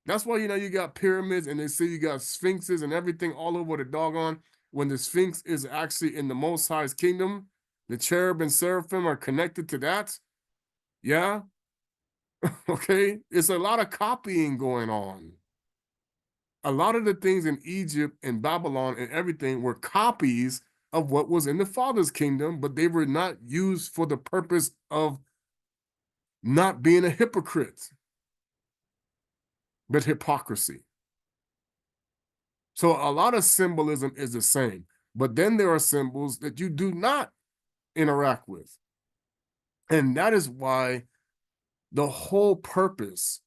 That's why, you got pyramids and they say you got sphinxes and everything all over the doggone. When the sphinx is actually in the Most High's kingdom, the cherub and seraphim are connected to that. Yeah. Okay. It's a lot of copying going on. A lot of the things in Egypt and Babylon and everything were copies of what was in the Father's kingdom, but they were not used for the purpose of not being a hypocrite, but hypocrisy. So a lot of symbolism is the same, but then there are symbols that you do not interact with. And that is why the whole purpose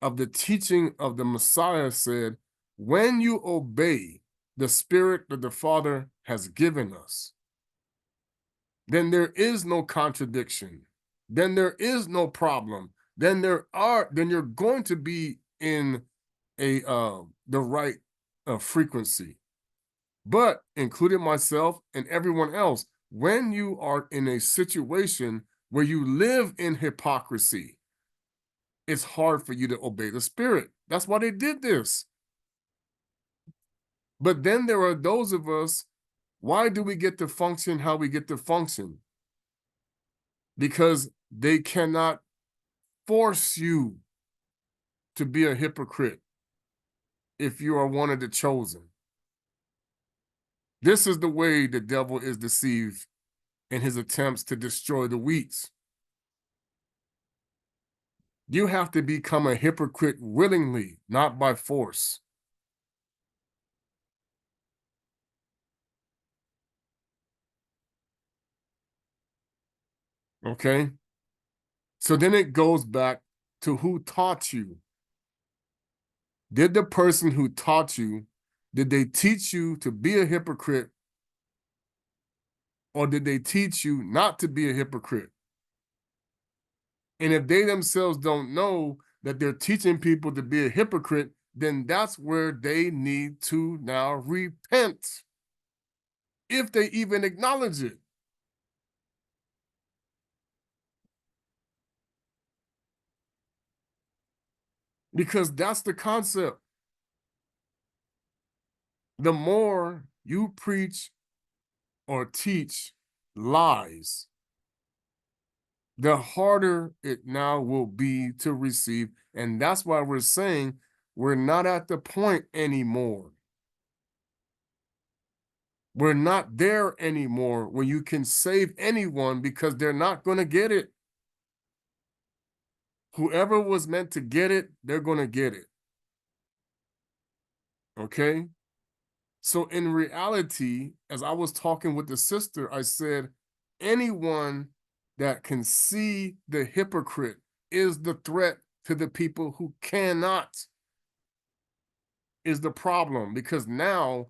of the teaching of the Messiah said, when you obey the spirit that the Father has given us, then there is no contradiction. Then there is no problem. Then you're going to be in the right frequency. But including myself and everyone else, when you are in a situation where you live in hypocrisy, it's hard for you to obey the spirit. That's why they did this. But then there are those of us, why do we get to function how we get to function? Because they cannot force you to be a hypocrite if you are one of the chosen. This is the way the devil is deceived in his attempts to destroy the wheat. You have to become a hypocrite willingly, not by force. Okay? So then it goes back to who taught you. Did the person who taught you, did they teach you to be a hypocrite, or did they teach you not to be a hypocrite? And if they themselves don't know that they're teaching people to be a hypocrite, then that's where they need to now repent, if they even acknowledge it. Because that's the concept. The more you preach or teach lies, the harder it now will be to receive. And that's why we're saying we're not at the point anymore. We're not there anymore where you can save anyone because they're not going to get it. Whoever was meant to get it, they're going to get it. Okay? So in reality, as I was talking with the sister, I said, anyone that can see the hypocrite is the threat to the people who cannot, is the problem. Because now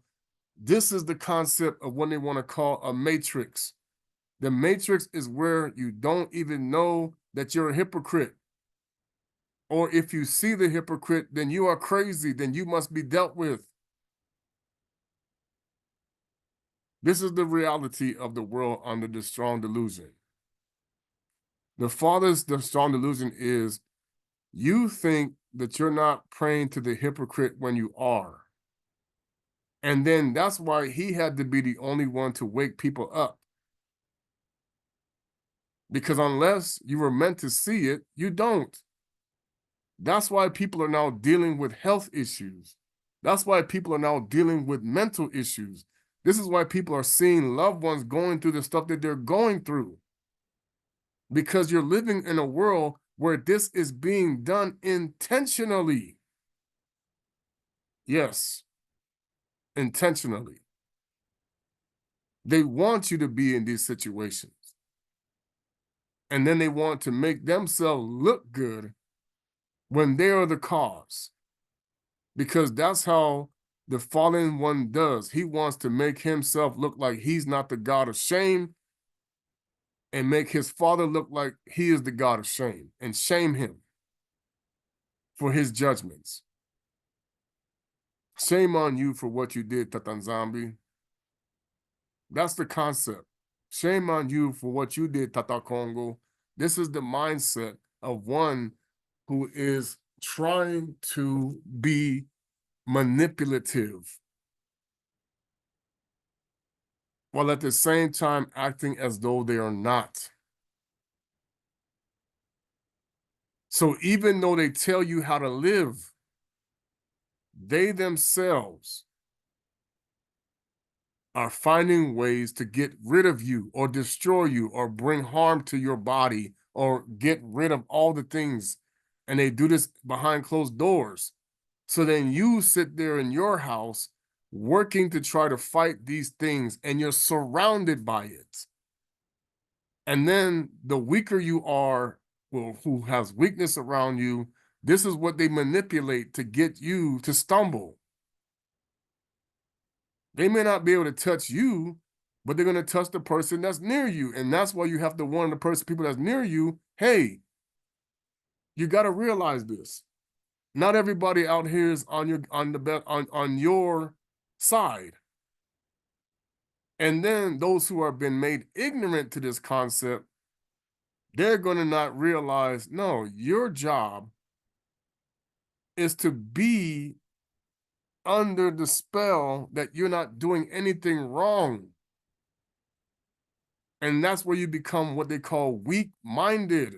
this is the concept of what they want to call a matrix. The matrix is where you don't even know that you're a hypocrite. Or if you see the hypocrite, then you are crazy, then you must be dealt with. This is the reality of the world under the strong delusion. The strong delusion is you think that you're not praying to the hypocrite when you are. And then that's why he had to be the only one to wake people up. Because unless you were meant to see it, you don't. That's why people are now dealing with health issues. That's why people are now dealing with mental issues. This is why people are seeing loved ones going through the stuff that they're going through. Because you're living in a world where this is being done intentionally. Yes, intentionally. They want you to be in these situations. And then they want to make themselves look good when they are the cause. Because that's how the fallen one does. He wants to make himself look like he's not the God of shame and make his father look like he is the God of shame and shame him for his judgments. Shame on you for what you did, Tata nZambi. That's the concept. Shame on you for what you did, Tata Akongo. This is the mindset of one who is trying to be manipulative, while at the same time acting as though they are not. So even though they tell you how to live, they themselves are finding ways to get rid of you or destroy you or bring harm to your body or get rid of all the things. And they do this behind closed doors. So then you sit there in your house working to try to fight these things, and you're surrounded by it. And then the weaker you are, well, who has weakness around you, this is what they manipulate to get you to stumble. They may not be able to touch you, but they're going to touch the person that's near you. And that's why you have to warn the people that's near you, hey, you got to realize this. Not everybody out here is on your side. And then those who have been made ignorant to this concept, they're going to not realize, no, your job is to be under the spell that you're not doing anything wrong. And that's where you become what they call weak-minded.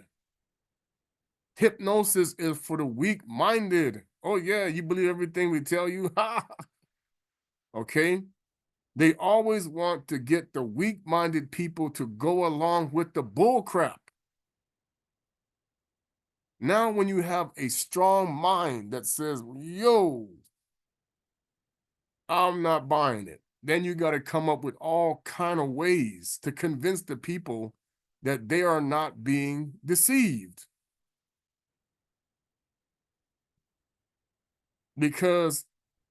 Hypnosis is for the weak-minded. Oh yeah, you believe everything we tell you? Okay? They always want to get the weak-minded people to go along with the bull crap. Now, when you have a strong mind that says, yo, I'm not buying it, then you got to come up with all kind of ways to convince the people that they are not being deceived. Because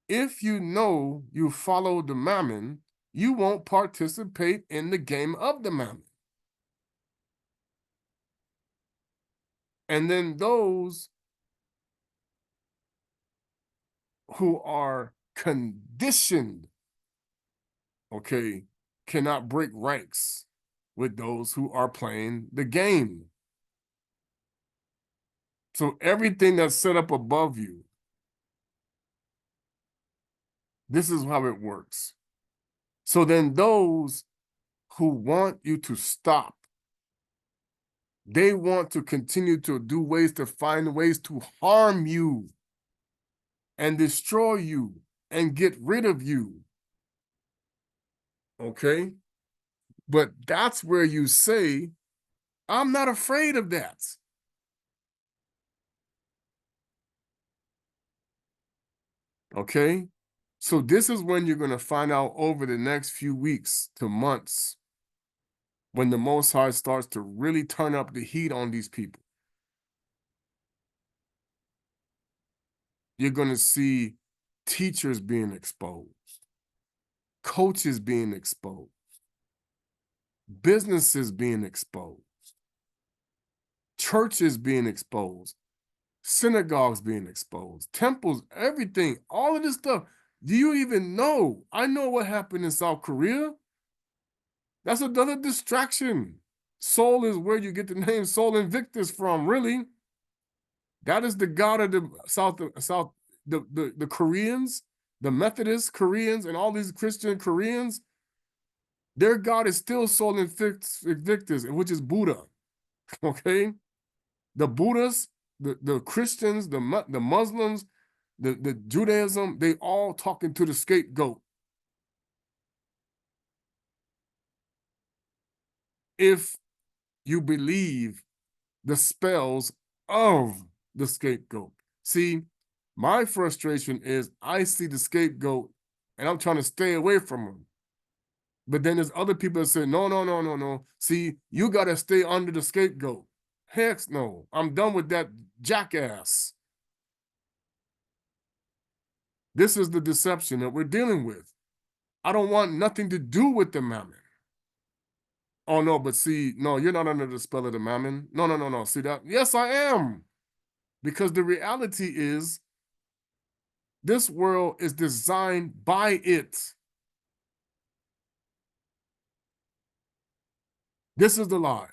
if you know you follow the Mammon, you won't participate in the game of the Mammon. And then those who are conditioned, okay, cannot break ranks with those who are playing the game. So everything that's set up above you, this is how it works. So then those who want you to stop, they want to continue to do ways to find ways to harm you and destroy you and get rid of you. Okay? But that's where you say, I'm not afraid of that. Okay? So this is when you're going to find out over the next few weeks to months, when the Most High starts to really turn up the heat on these people. You're going to see teachers being exposed, coaches being exposed, businesses being exposed, churches being exposed, synagogues being exposed, temples, everything, all of this stuff. Do you even know? I know what happened in South Korea. That's another distraction. Seoul is where you get the name Sol Invictus from, really. That is the god of the the Koreans, the Methodist Koreans, and all these Christian Koreans. Their god is still Sol Invictus, which is Buddha. Okay? The Buddhists, the Christians, the Muslims, the Judaism, they all talking to the scapegoat. If you believe the spells of the scapegoat. See, my frustration is I see the scapegoat and I'm trying to stay away from him. But then there's other people that say, no, no, no, no, no. See, you got to stay under the scapegoat. Heck no, I'm done with that jackass. This is the deception that we're dealing with. I don't want nothing to do with the Mammon. Oh, no, but see, no, you're not under the spell of the Mammon. No, no, no, no. See that? Yes, I am. Because the reality is, this world is designed by it. This is the lie.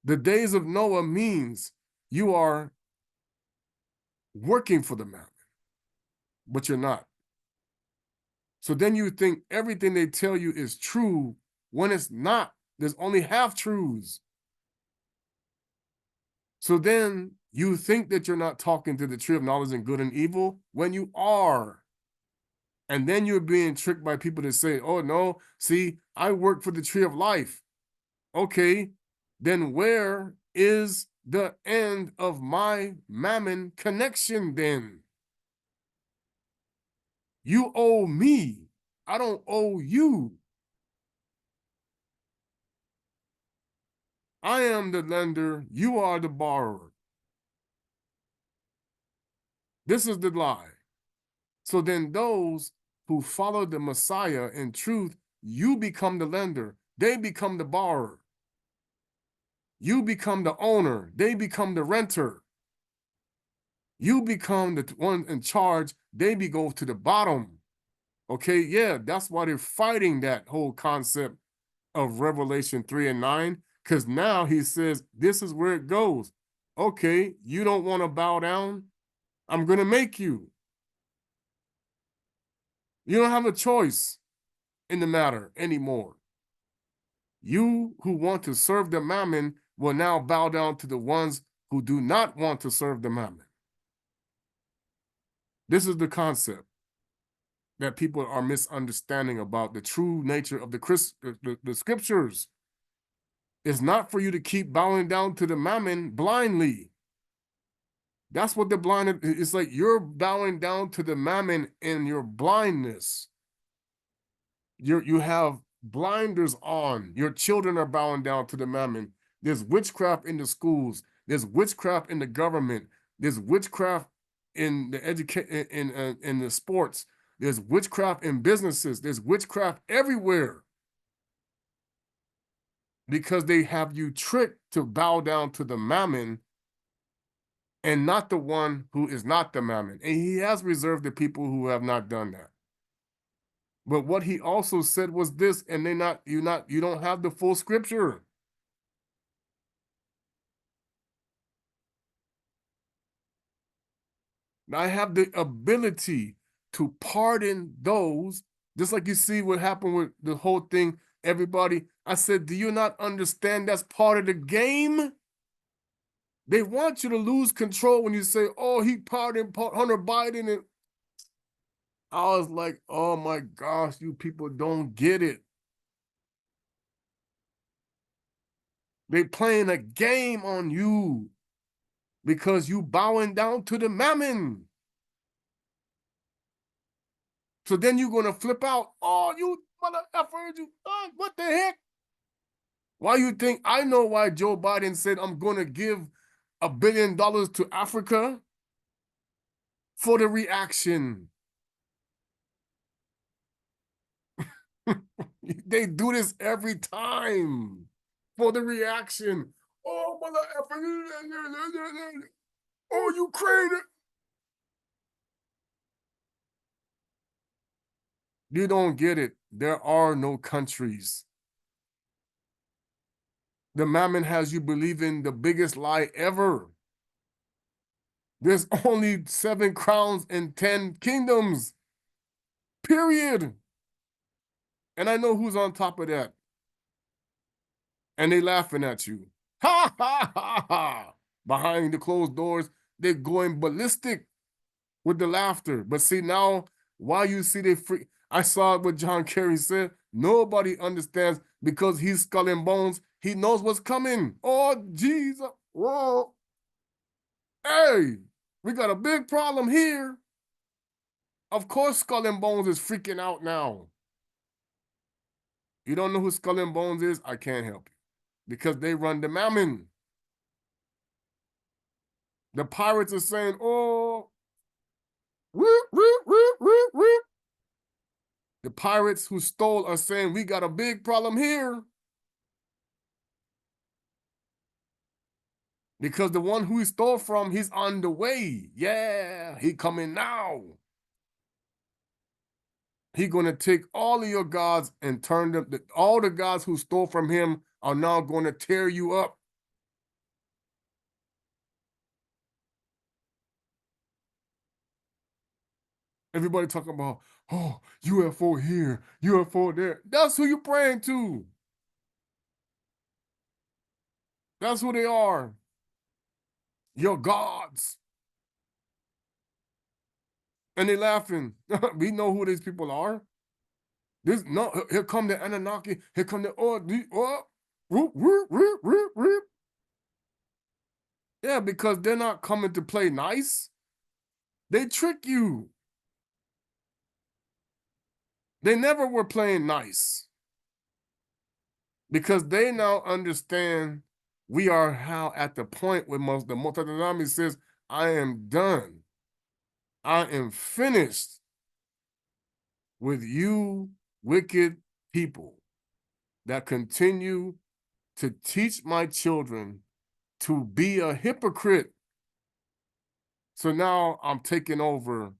The days of Noah means you are working for the mammon, but you're not. So then you think everything they tell you is true when it's not. There's only half-truths. So then you think that you're not talking to the tree of knowledge and good and evil when you are. And then you're being tricked by people that say, oh, no, see, I work for the tree of life. Okay, then where is the end of my mammon connection then? You owe me. I don't owe you. I am the lender. You are the borrower. This is the lie. So then those who follow the Messiah in truth, you become the lender. They become the borrower. You become the owner. They become the renter. You become the one in charge. They go to the bottom. Okay, yeah, that's why they're fighting that whole concept of Revelation 3 and 9, because now he says, this is where it goes. Okay, you don't want to bow down? I'm going to make you. You don't have a choice in the matter anymore. You who want to serve the mammon will now bow down to the ones who do not want to serve the mammon. This is the concept that people are misunderstanding about the true nature of the scriptures. It's not for you to keep bowing down to the mammon blindly. That's what the blind, it's like you're bowing down to the mammon in your blindness. You have blinders on. Your children are bowing down to the mammon. There's witchcraft in the schools. There's witchcraft in the government. There's witchcraft in the in the sports. There's witchcraft in businesses. There's witchcraft everywhere. Because they have you tricked to bow down to the mammon and not the one who is not the mammon. And he has reserved the people who have not done that. But what he also said was this, and you don't have the full scripture. I have the ability to pardon those, just like you see what happened with the whole thing. Everybody, I said, do you not understand that's part of the game? They want you to lose control when you say, oh, he pardoned Hunter Biden. And I was like, oh my gosh, you people don't get it. They playing a game on you because you bowing down to the mammon. So then you're going to flip out. Oh, you mother effer, you, what the heck? Why you think, I know why Joe Biden said, I'm going to give $1 billion to Africa? For the reaction. They do this every time. For the reaction. Oh, mother effer. Oh, Ukraine. You don't get it. There are no countries. The mammon has you believing the biggest lie ever. There's only 7 crowns and 10 kingdoms. Period. And I know who's on top of that. And they laughing at you. Ha, ha, ha, ha. Behind the closed doors, they're going ballistic with the laughter. But see now, why you see they free? I saw what John Kerry said. Nobody understands because he's skull and bones. He knows what's coming. Oh, Jesus. Whoa. Hey, we got a big problem here. Of course, Skull and Bones is freaking out now. You don't know who Skull and Bones is? I can't help you. Because they run the Mammon. The pirates are saying, oh, whoop, whoop, whoop, whoop, whoop. The pirates who stole are saying, we got a big problem here. Because the one who he stole from, he's on the way. Yeah, he coming now. He's going to take all of your gods and turn them, all the gods who stole from him are now going to tear you up. Everybody talking about, oh, UFO here, UFO there. That's who you're praying to. That's who they are. Your gods. And they laughing. We know who these people are. This no, here come the Anunnaki. Here come the whoop, whoop, whoop, whoop, whoop. Yeah, because they're not coming to play nice. They trick you. They never were playing nice. Because they now understand we are now at the point where the nZambi says, I am done. I am finished with you wicked people that continue to teach my children to be a hypocrite. So now I'm taking over.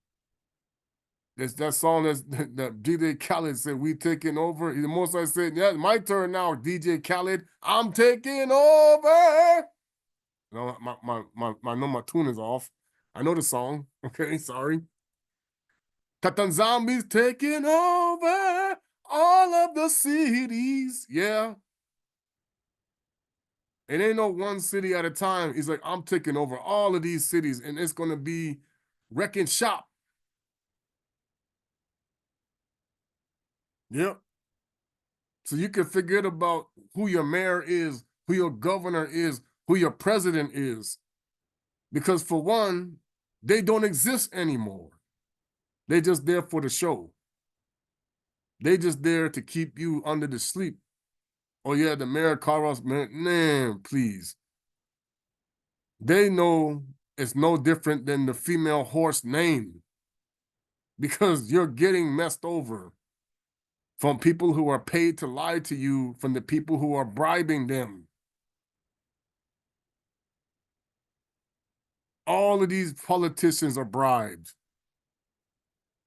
There's that song that DJ Khaled said, we taking over. The most I said, yeah, my turn now, DJ Khaled. I'm taking over. No, I know my tune is off. I know the song. Okay, sorry. Tata nZambi's taking over all of the cities. Yeah. It ain't no one city at a time. He's like, I'm taking over all of these cities, and it's going to be wrecking shop. Yep. So you can forget about who your mayor is, who your governor is, who your president is. Because for one, they don't exist anymore. They're just there for the show. They just there to keep you under the sleep. Oh yeah, the mayor Carlos, man, please. They know it's no different than the female horse name because you're getting messed over from people who are paid to lie to you, from the people who are bribing them. All of these politicians are bribed.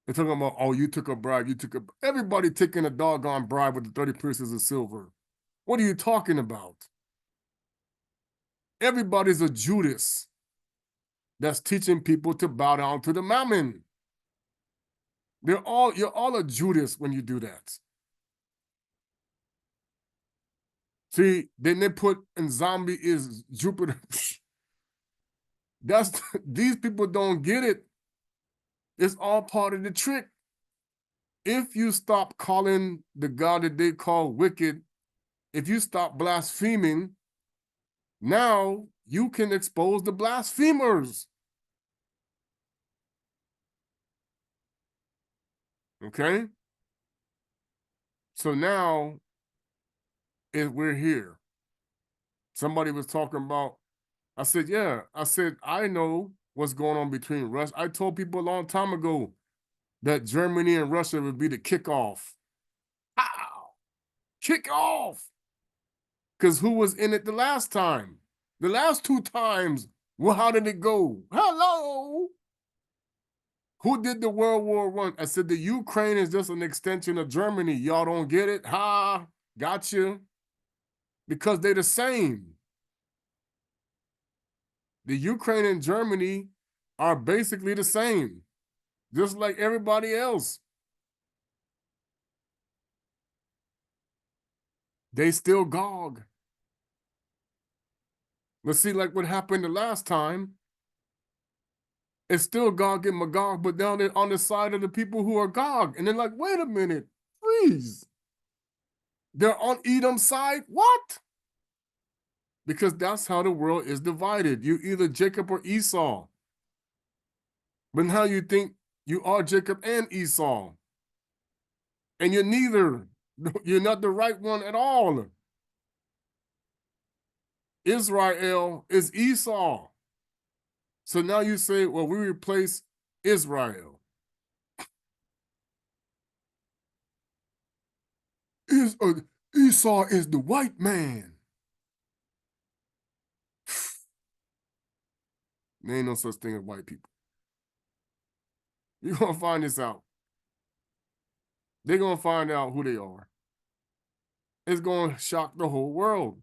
They're talking about, oh, you took a bribe, everybody taking a doggone bribe with the 30 pieces of silver. What are you talking about? Everybody's a Judas that's teaching people to bow down to the Mammon. You're all a Judas when you do that. See, then they put nZambi is Jupiter. These people don't get it. It's all part of the trick. If you stop calling the God that they call wicked, if you stop blaspheming, now you can expose the blasphemers. Okay? So now, if we're here, somebody was talking about, I said, yeah, I know what's going on between Russia. I told people a long time ago that Germany and Russia would be the kickoff. How? Kick off. Because who was in it the last time? The last two times, well, how did it go? Hello? Who did the World War I? I said the Ukraine is just an extension of Germany. Y'all don't get it? Ha, gotcha. Because they're the same. The Ukraine and Germany are basically the same, just like everybody else. They still Gog. Let's see, like what happened the last time. It's still Gog and Magog, but down there on the side of the people who are Gog. And they're like, wait a minute, freeze. They're on Edom's side? What? Because that's how the world is divided. You're either Jacob or Esau. But now you think you are Jacob and Esau. And you're neither. You're not the right one at all. Israel is Esau. So now you say, well, we replace Israel. Esau is the white man. There ain't no such thing as white people. You're going to find this out. They're going to find out who they are. It's going to shock the whole world.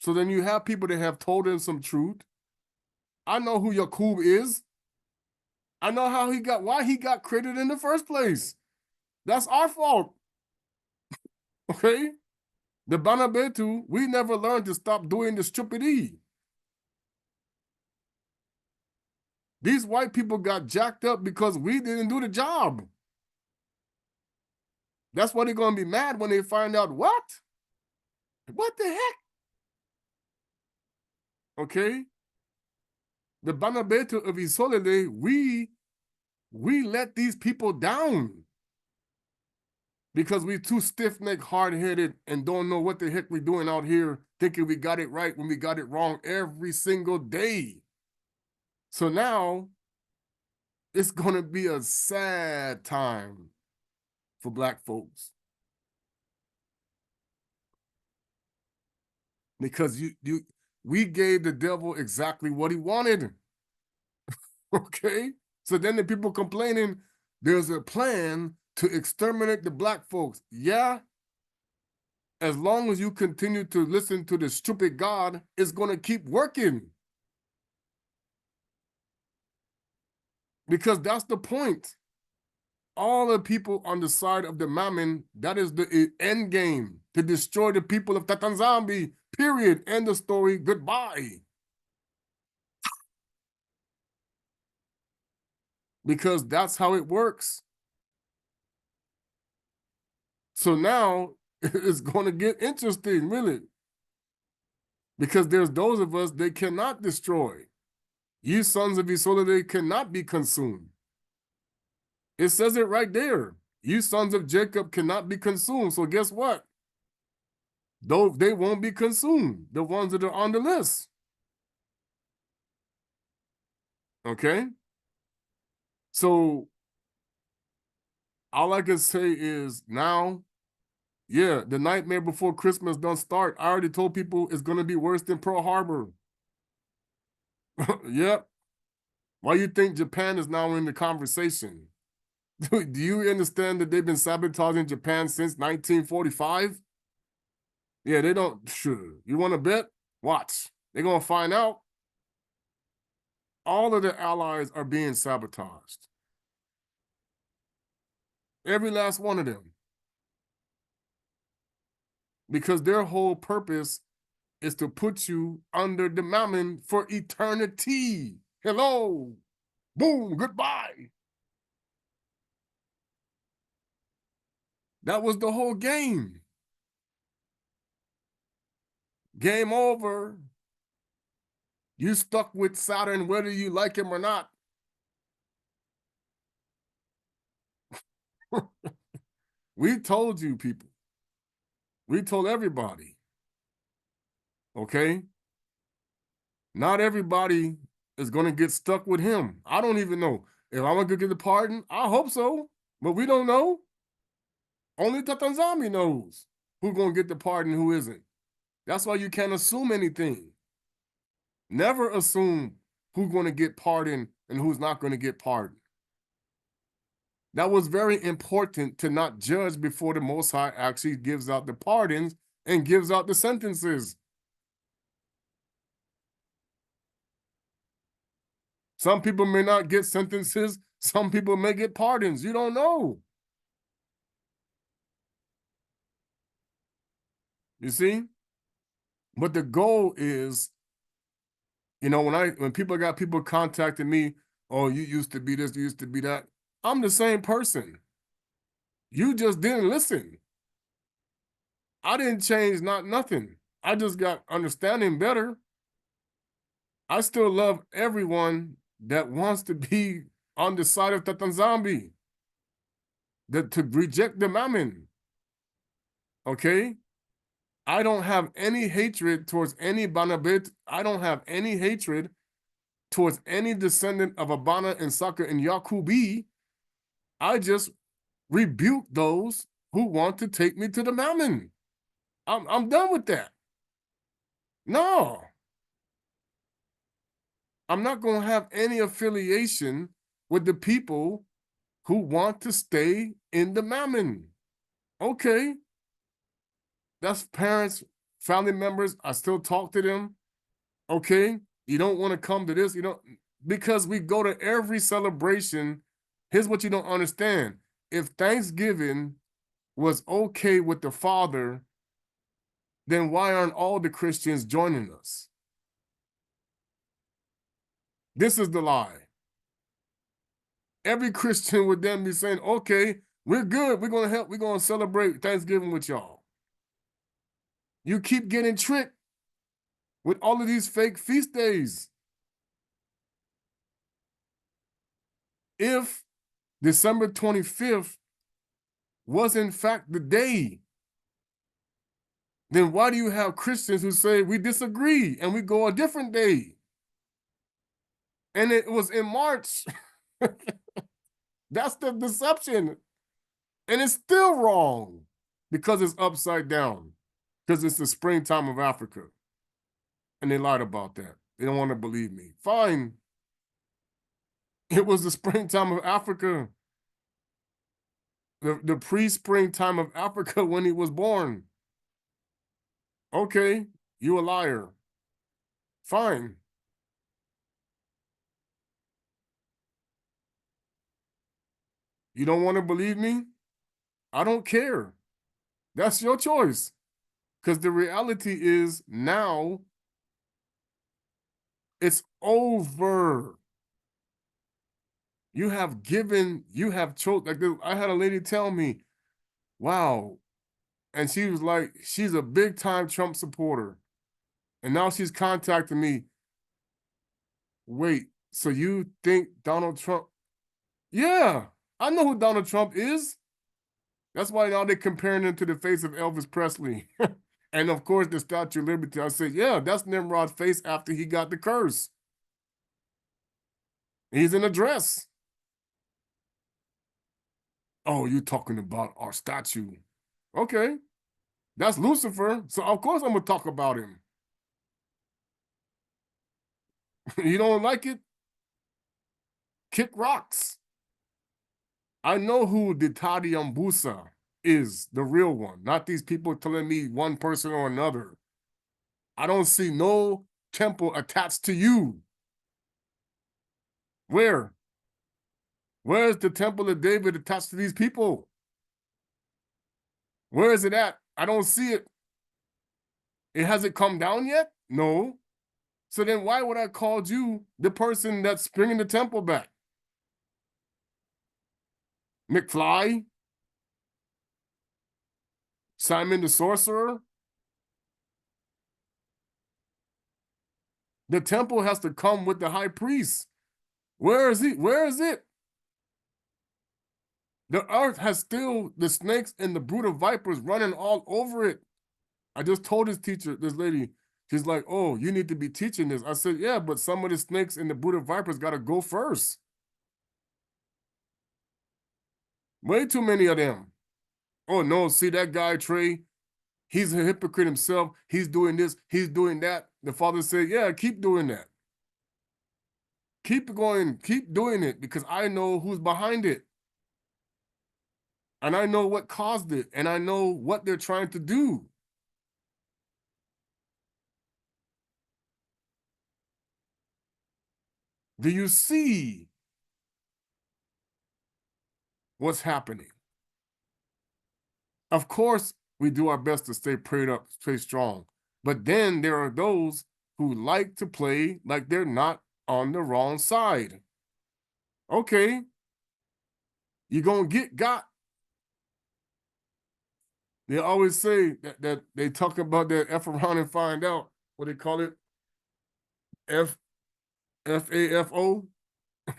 So then you have people that have told them some truth. I know who Yakub is. I know why he got created in the first place. That's our fault. Okay? The BaSantu, we never learned to stop doing the stupidity. These white people got jacked up because we didn't do the job. That's why they're going to be mad when they find out what? What the heck? Okay? The BaSantu of Isolele, we let these people down because we too stiff-necked, hard-headed, and don't know what the heck we're doing out here, thinking we got it right when we got it wrong every single day. So now, it's going to be a sad time for Black folks. Because we gave the devil exactly what he wanted. Okay? So then the people complaining, there's a plan to exterminate the Black folks. Yeah, as long as you continue to listen to the stupid God, it's going to keep working. Because that's the point. All the people on the side of the Mammon, that is the end game, to destroy the people of Tata nZambi, period. End of story, goodbye. Because that's how it works. So now it's going to get interesting, really. Because there's those of us they cannot destroy. You sons of Isolde cannot be consumed. It says it right there. You sons of Jacob cannot be consumed. So guess what? Though they won't be consumed, the ones that are on the list. Okay? So all I can say is now, yeah, the nightmare before Christmas don't start. I already told people it's going to be worse than Pearl Harbor. Yep. Why you think Japan is now in the conversation? Do you understand that they've been sabotaging Japan since 1945? Yeah, they don't. Sure. You want to bet? Watch. They're going to find out. All of the allies are being sabotaged. Every last one of them. Because their whole purpose is to put you under the Mammon for eternity. Hello. Boom. Goodbye. That was the whole game. Game over. You stuck with Saturn whether you like him or not. We told you, people. We told everybody. Okay? Not everybody is going to get stuck with him. I don't even know. If I'm going to get the pardon, I hope so. But we don't know. Only Tata nZambi knows who's going to get the pardon and who isn't. That's why you can't assume anything. Never assume who's going to get pardoned and who's not going to get pardoned. That was very important to not judge before the Most High actually gives out the pardons and gives out the sentences. Some people may not get sentences. Some people may get pardons. You don't know. You see? But the goal is, you know, when people got people contacting me, oh, you used to be this, you used to be that. I'm the same person. You just didn't listen. I didn't change nothing. I just got understanding better. I still love everyone that wants to be on the side of Tata nZambi, to reject the Mammon. Okay? I don't have any hatred towards any Banabit. I don't have any hatred towards any descendant of Abana and Saka and Yakubi. I just rebuke those who want to take me to the Mammon. I'm done with that. No. I'm not going to have any affiliation with the people who want to stay in the Mammon. Okay. That's parents, family members. I still talk to them. Okay. You don't want to come to this. You don't. because we go to every celebration. Here's what you don't understand. If Thanksgiving was okay with the Father, then why aren't all the Christians joining us? This is the lie. Every Christian would then be saying, okay, we're good. We're going to help. We're going to celebrate Thanksgiving with y'all. You keep getting tricked with all of these fake feast days. If December 25th was in fact the day, then why do you have Christians who say we disagree and we go a different day? And it was in March. That's the deception. And it's still wrong because it's upside down, because it's the springtime of Africa. And they lied about that. They don't want to believe me. Fine. It was the springtime of Africa. The pre-springtime of Africa when he was born. Okay, you a liar. Fine. You don't want to believe me? I don't care. That's your choice. Because the reality is now it's over. You have given, you have chosen. Like I had a lady tell me, wow. And she was like, she's a big time Trump supporter. And now she's contacting me. Wait, so you think Donald Trump? Yeah, I know who Donald Trump is. That's why now they're comparing him to the face of Elvis Presley. And of course, the Statue of Liberty. I said, yeah, that's Nimrod's face after he got the curse. He's in a dress. Oh, you're talking about our statue. Okay, that's Lucifer. So of course I'm gonna talk about him. You don't like it? Kick rocks. I know who the Tata Mbusa is, the real one, not these people telling me one person or another. I don't see no temple attached to you. Where? Where's the temple of David attached to these people? Where is it at? I don't see it. It hasn't come down yet? No. So then why would I call you the person that's bringing the temple back? McFly? Simon the sorcerer? The temple has to come with the high priest. Where is he? Where is it? The earth has still the snakes and the brood of vipers running all over it. I just told this teacher, this lady, she's like, oh, you need to be teaching this. I said, yeah, but some of the snakes and the brood of vipers got to go first. Way too many of them. Oh, no, see that guy, Trey? He's a hypocrite himself. He's doing this. He's doing that. The father said, yeah, keep doing that. Keep going. Keep doing it because I know who's behind it. And I know what caused it. And I know what they're trying to do. Do you see what's happening? Of course, we do our best to stay prayed up, stay strong. But then there are those who like to play like they're not on the wrong side. Okay, you're going to get got. They always say that they talk about that F around and find out. What they call it? FAFO?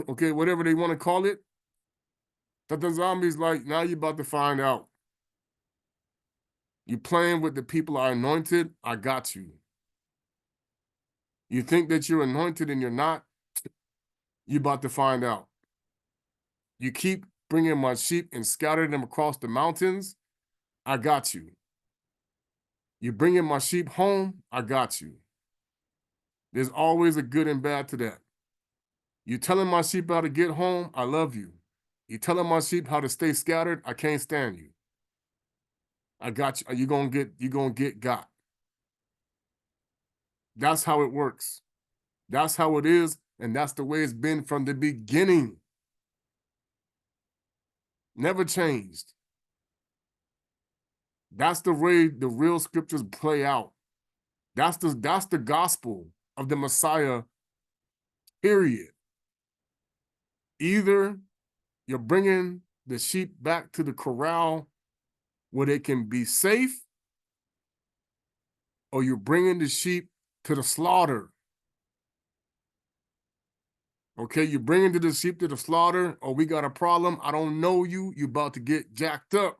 Okay, whatever they want to call it. That the zombies like, now you're about to find out. You playing with the people I anointed, I got you. You think that you're anointed and you're not, you're about to find out. You keep bringing my sheep and scattering them across the mountains, I got you. You bringing my sheep home, I got you. There's always a good and bad to that. You telling my sheep how to get home, I love you. You telling my sheep how to stay scattered, I can't stand you. I got you. You're gonna get got. That's how it works. That's how it is. And that's the way it's been from the beginning. Never changed. That's the way the real scriptures play out. That's the gospel of the Messiah, period. Either you're bringing the sheep back to the corral where they can be safe, or you're bringing the sheep to the slaughter. Okay, you're bringing the sheep to the slaughter, or we got a problem. I don't know you. You're about to get jacked up.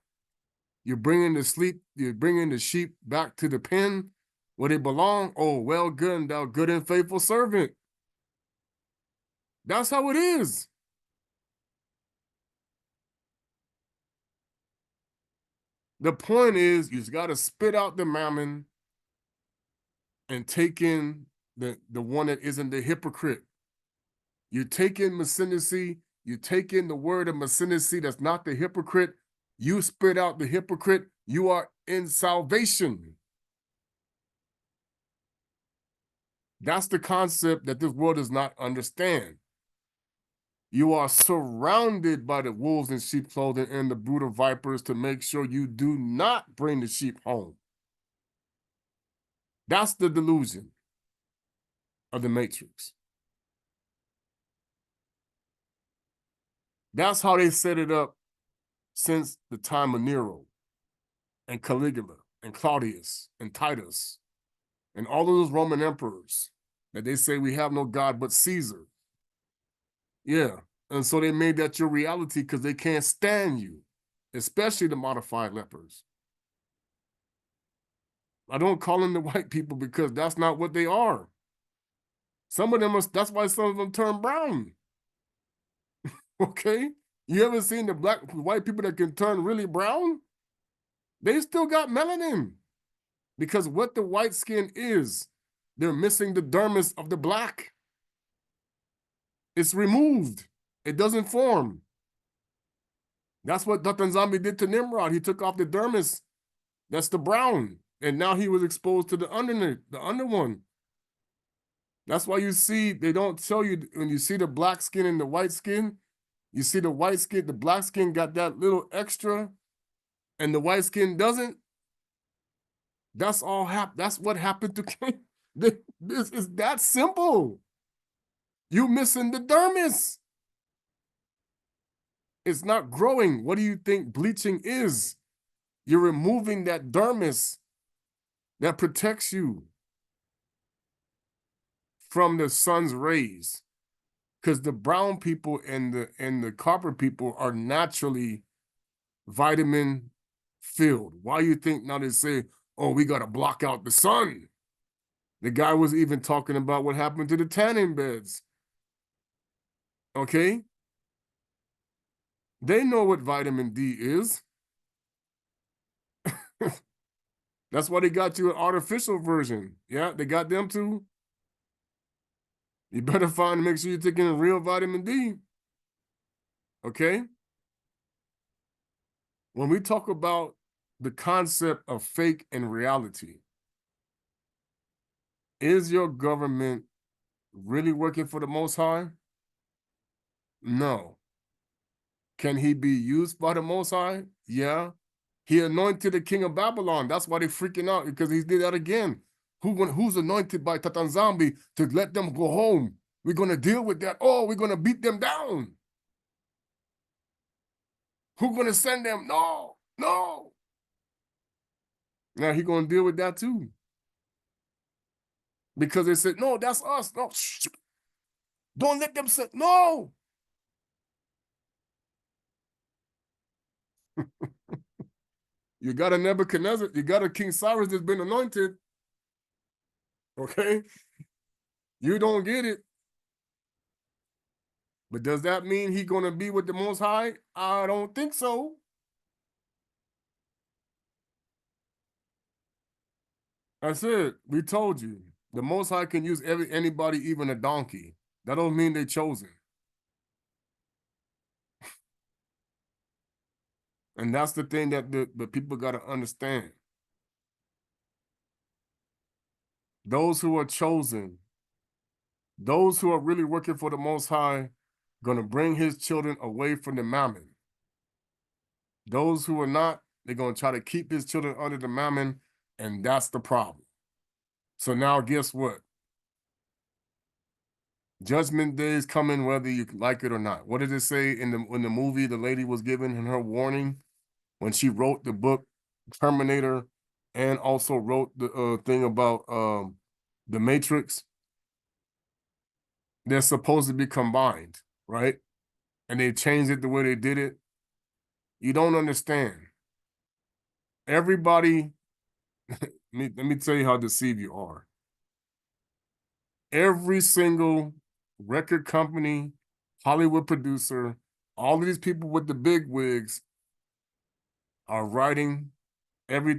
You're bringing the sheep back to the pen where they belong. Oh, well, good, thou good and faithful servant. That's how it is. The point is, you got to spit out the mammon and take in the one that isn't the hypocrite. You take in masquerade, you take in the word of masquerade that's not the hypocrite. You spit out the hypocrite, you are in salvation. That's the concept that this world does not understand. You are surrounded by the wolves in sheep clothing and the brood of vipers to make sure you do not bring the sheep home. That's the delusion of the matrix. That's how they set it up since the time of Nero and Caligula and Claudius and Titus and all of those Roman emperors that they say we have no God but Caesar. Yeah. And so they made that your reality because they can't stand you, especially the modified lepers. I don't call them the white people because that's not what they are. Some of them that's why some of them turn brown. Okay? You ever seen the white people that can turn really brown? They still got melanin. Because what the white skin is, they're missing the dermis of the black. It's removed. It doesn't form. That's what Tata nZambi did to Nimrod. He took off the dermis. That's the brown. And now he was exposed to the underneath, the under one. That's why you see, they don't tell you, when you see the black skin and the white skin, you see the white skin, the black skin got that little extra, and the white skin doesn't. That's all that's what happened to Cain. This is that simple. You missing the dermis. It's not growing. What do you think bleaching is? You're removing that dermis that protects you from the sun's rays. Because the brown people and the copper people are naturally vitamin filled. Why you think now they say, oh, we got to block out the sun? The guy was even talking about what happened to the tanning beds. Okay? They know what vitamin D is. That's why they got you an artificial version. Yeah, they got them too. You better make sure you're taking real vitamin D. Okay? When we talk about the concept of fake and reality, is your government really working for the Most High? No. Can he be used by the Most High? Yeah. He anointed the king of Babylon. That's why they're freaking out, because he did that again. Who's anointed by Tata nZambi to let them go home? We're going to deal with that. Oh, we're going to beat them down. Who's going to send them? No, no. Now he's going to deal with that too. Because they said, no, that's us. No, shh. Don't let them say, no. You got a Nebuchadnezzar, you got a King Cyrus that's been anointed. Okay? You don't get it. But does that mean he's going to be with the Most High? I don't think so. I said, we told you, the Most High can use anybody, even a donkey. That don't mean they're chosen. And that's the thing that the people got to understand. Those who are chosen, Those who are really working for the Most High going to bring his children away from the Mammon. Those who are not, they're going to try to keep his children under the Mammon, and that's the problem. So now guess what? Judgment Day is coming whether you like it or not. What did it say in the movie the lady was given in her warning when she wrote the book Terminator and also wrote the thing about the Matrix? They're supposed to be combined, right? And they changed it the way they did it. You don't understand. Everybody, let me tell you how deceived you are. Every single record company, Hollywood producer, all of these people with the big wigs are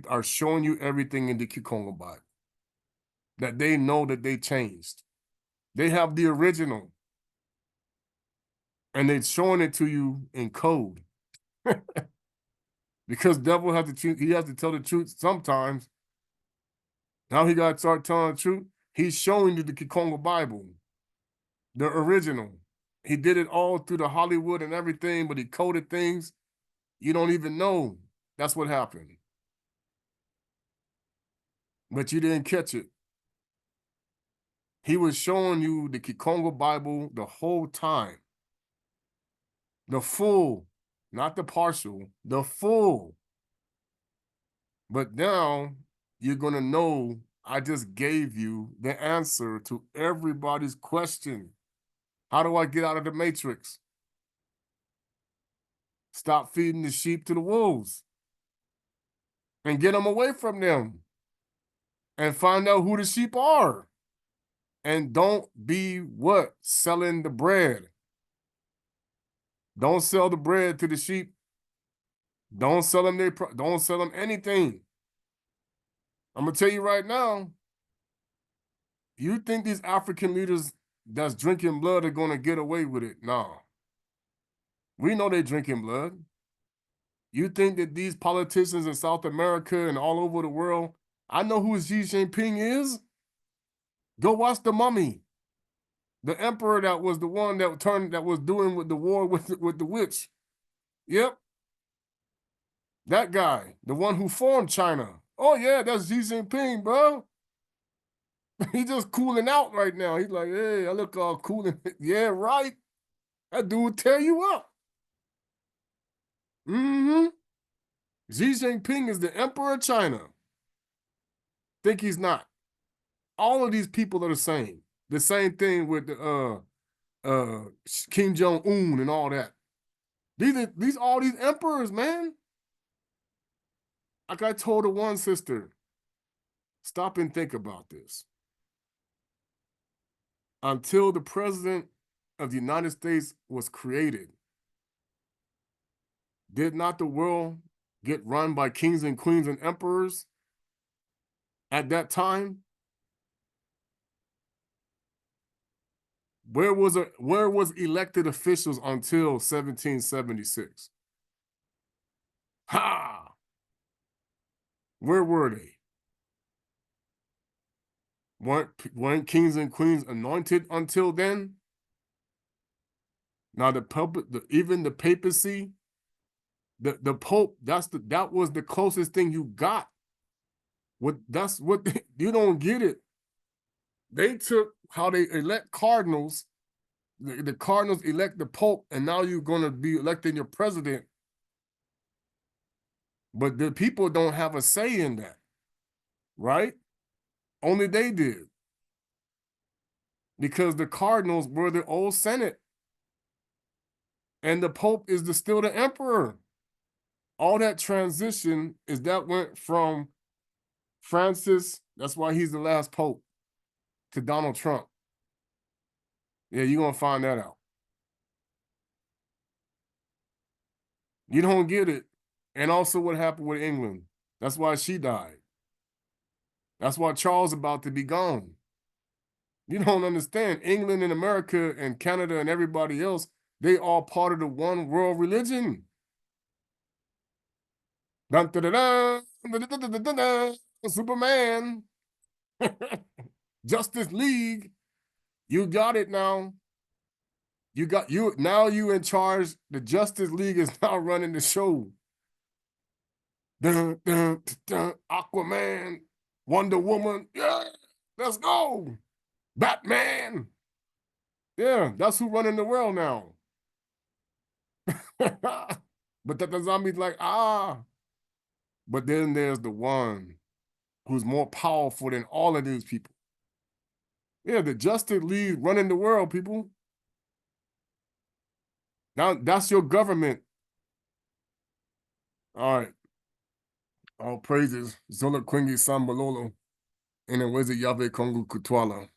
are showing you everything in the Akongo Bible that they know that they changed. They have the original, and they're showing it to you in code. Because devil has to tell the truth sometimes. Now he got to start telling the truth. He's showing you the Akongo Bible, the original. He did it all through the Hollywood and everything, but he coded things you don't even know. That's what happened. But you didn't catch it. He was showing you the Akongo Bible the whole time. The full, not the partial, the full. But now you're going to know I just gave you the answer to everybody's question. How do I get out of the matrix? Stop feeding the sheep to the wolves and get them away from them and find out who the sheep are. And don't be what? Selling the bread. Don't sell the bread to the sheep. Don't sell them anything. I'm going to tell you right now, you think these African leaders that's drinking blood are going to get away with it? No. We know they're drinking blood. You think that these politicians in South America and all over the world, I know who Xi Jinping is. Go watch The Mummy. The emperor that was the one that was doing with the war with the witch. Yep. That guy, the one who formed China. Oh yeah, that's Xi Jinping, bro. He's just cooling out right now. He's like, hey, I look all cool. Yeah, right. That dude will tear you up. Mm-hmm. Xi Jinping is the emperor of China. Think he's not. All of these people are the same. The same thing with the Kim Jong-un and all that. These all these emperors, man. Like I told the one sister, stop and think about this. Until the president of the United States was created, did not the world get run by kings and queens and emperors at that time? Where was elected officials until 1776? Ha! Where were they? Weren't kings and queens anointed until then? Now even the papacy, the Pope, that was the closest thing you got. That's what you don't get it. They took how they elect cardinals. The cardinals elect the Pope, and now you're going to be electing your president. But the people don't have a say in that, right? Only they did. Because the cardinals were the old Senate. And the Pope is still the emperor. All that transition went from Francis, that's why he's the last Pope, to Donald Trump. Yeah, you're going to find that out. You don't get it. And also what happened with England. That's why she died. That's why Charles is about to be gone. You don't understand. England and America and Canada and everybody else, they all part of the one world religion. Dun, dun, dun, dun, dun, dun, dun, dun, dun, Superman. Justice League. You got it now. You in charge. The Justice League is now running the show. Dun, dun, dun, Aquaman, Wonder Woman, yeah, let's go. Batman, yeah, that's who running the world now. But that the zombie's like, ah. But then there's the one who's more powerful than all of these people. Yeah, the Justice League running the world, people. Now that's your government. All right. All praises. Zola Quingi Sambalolo. And then where's it Yave Kongu Kutwala?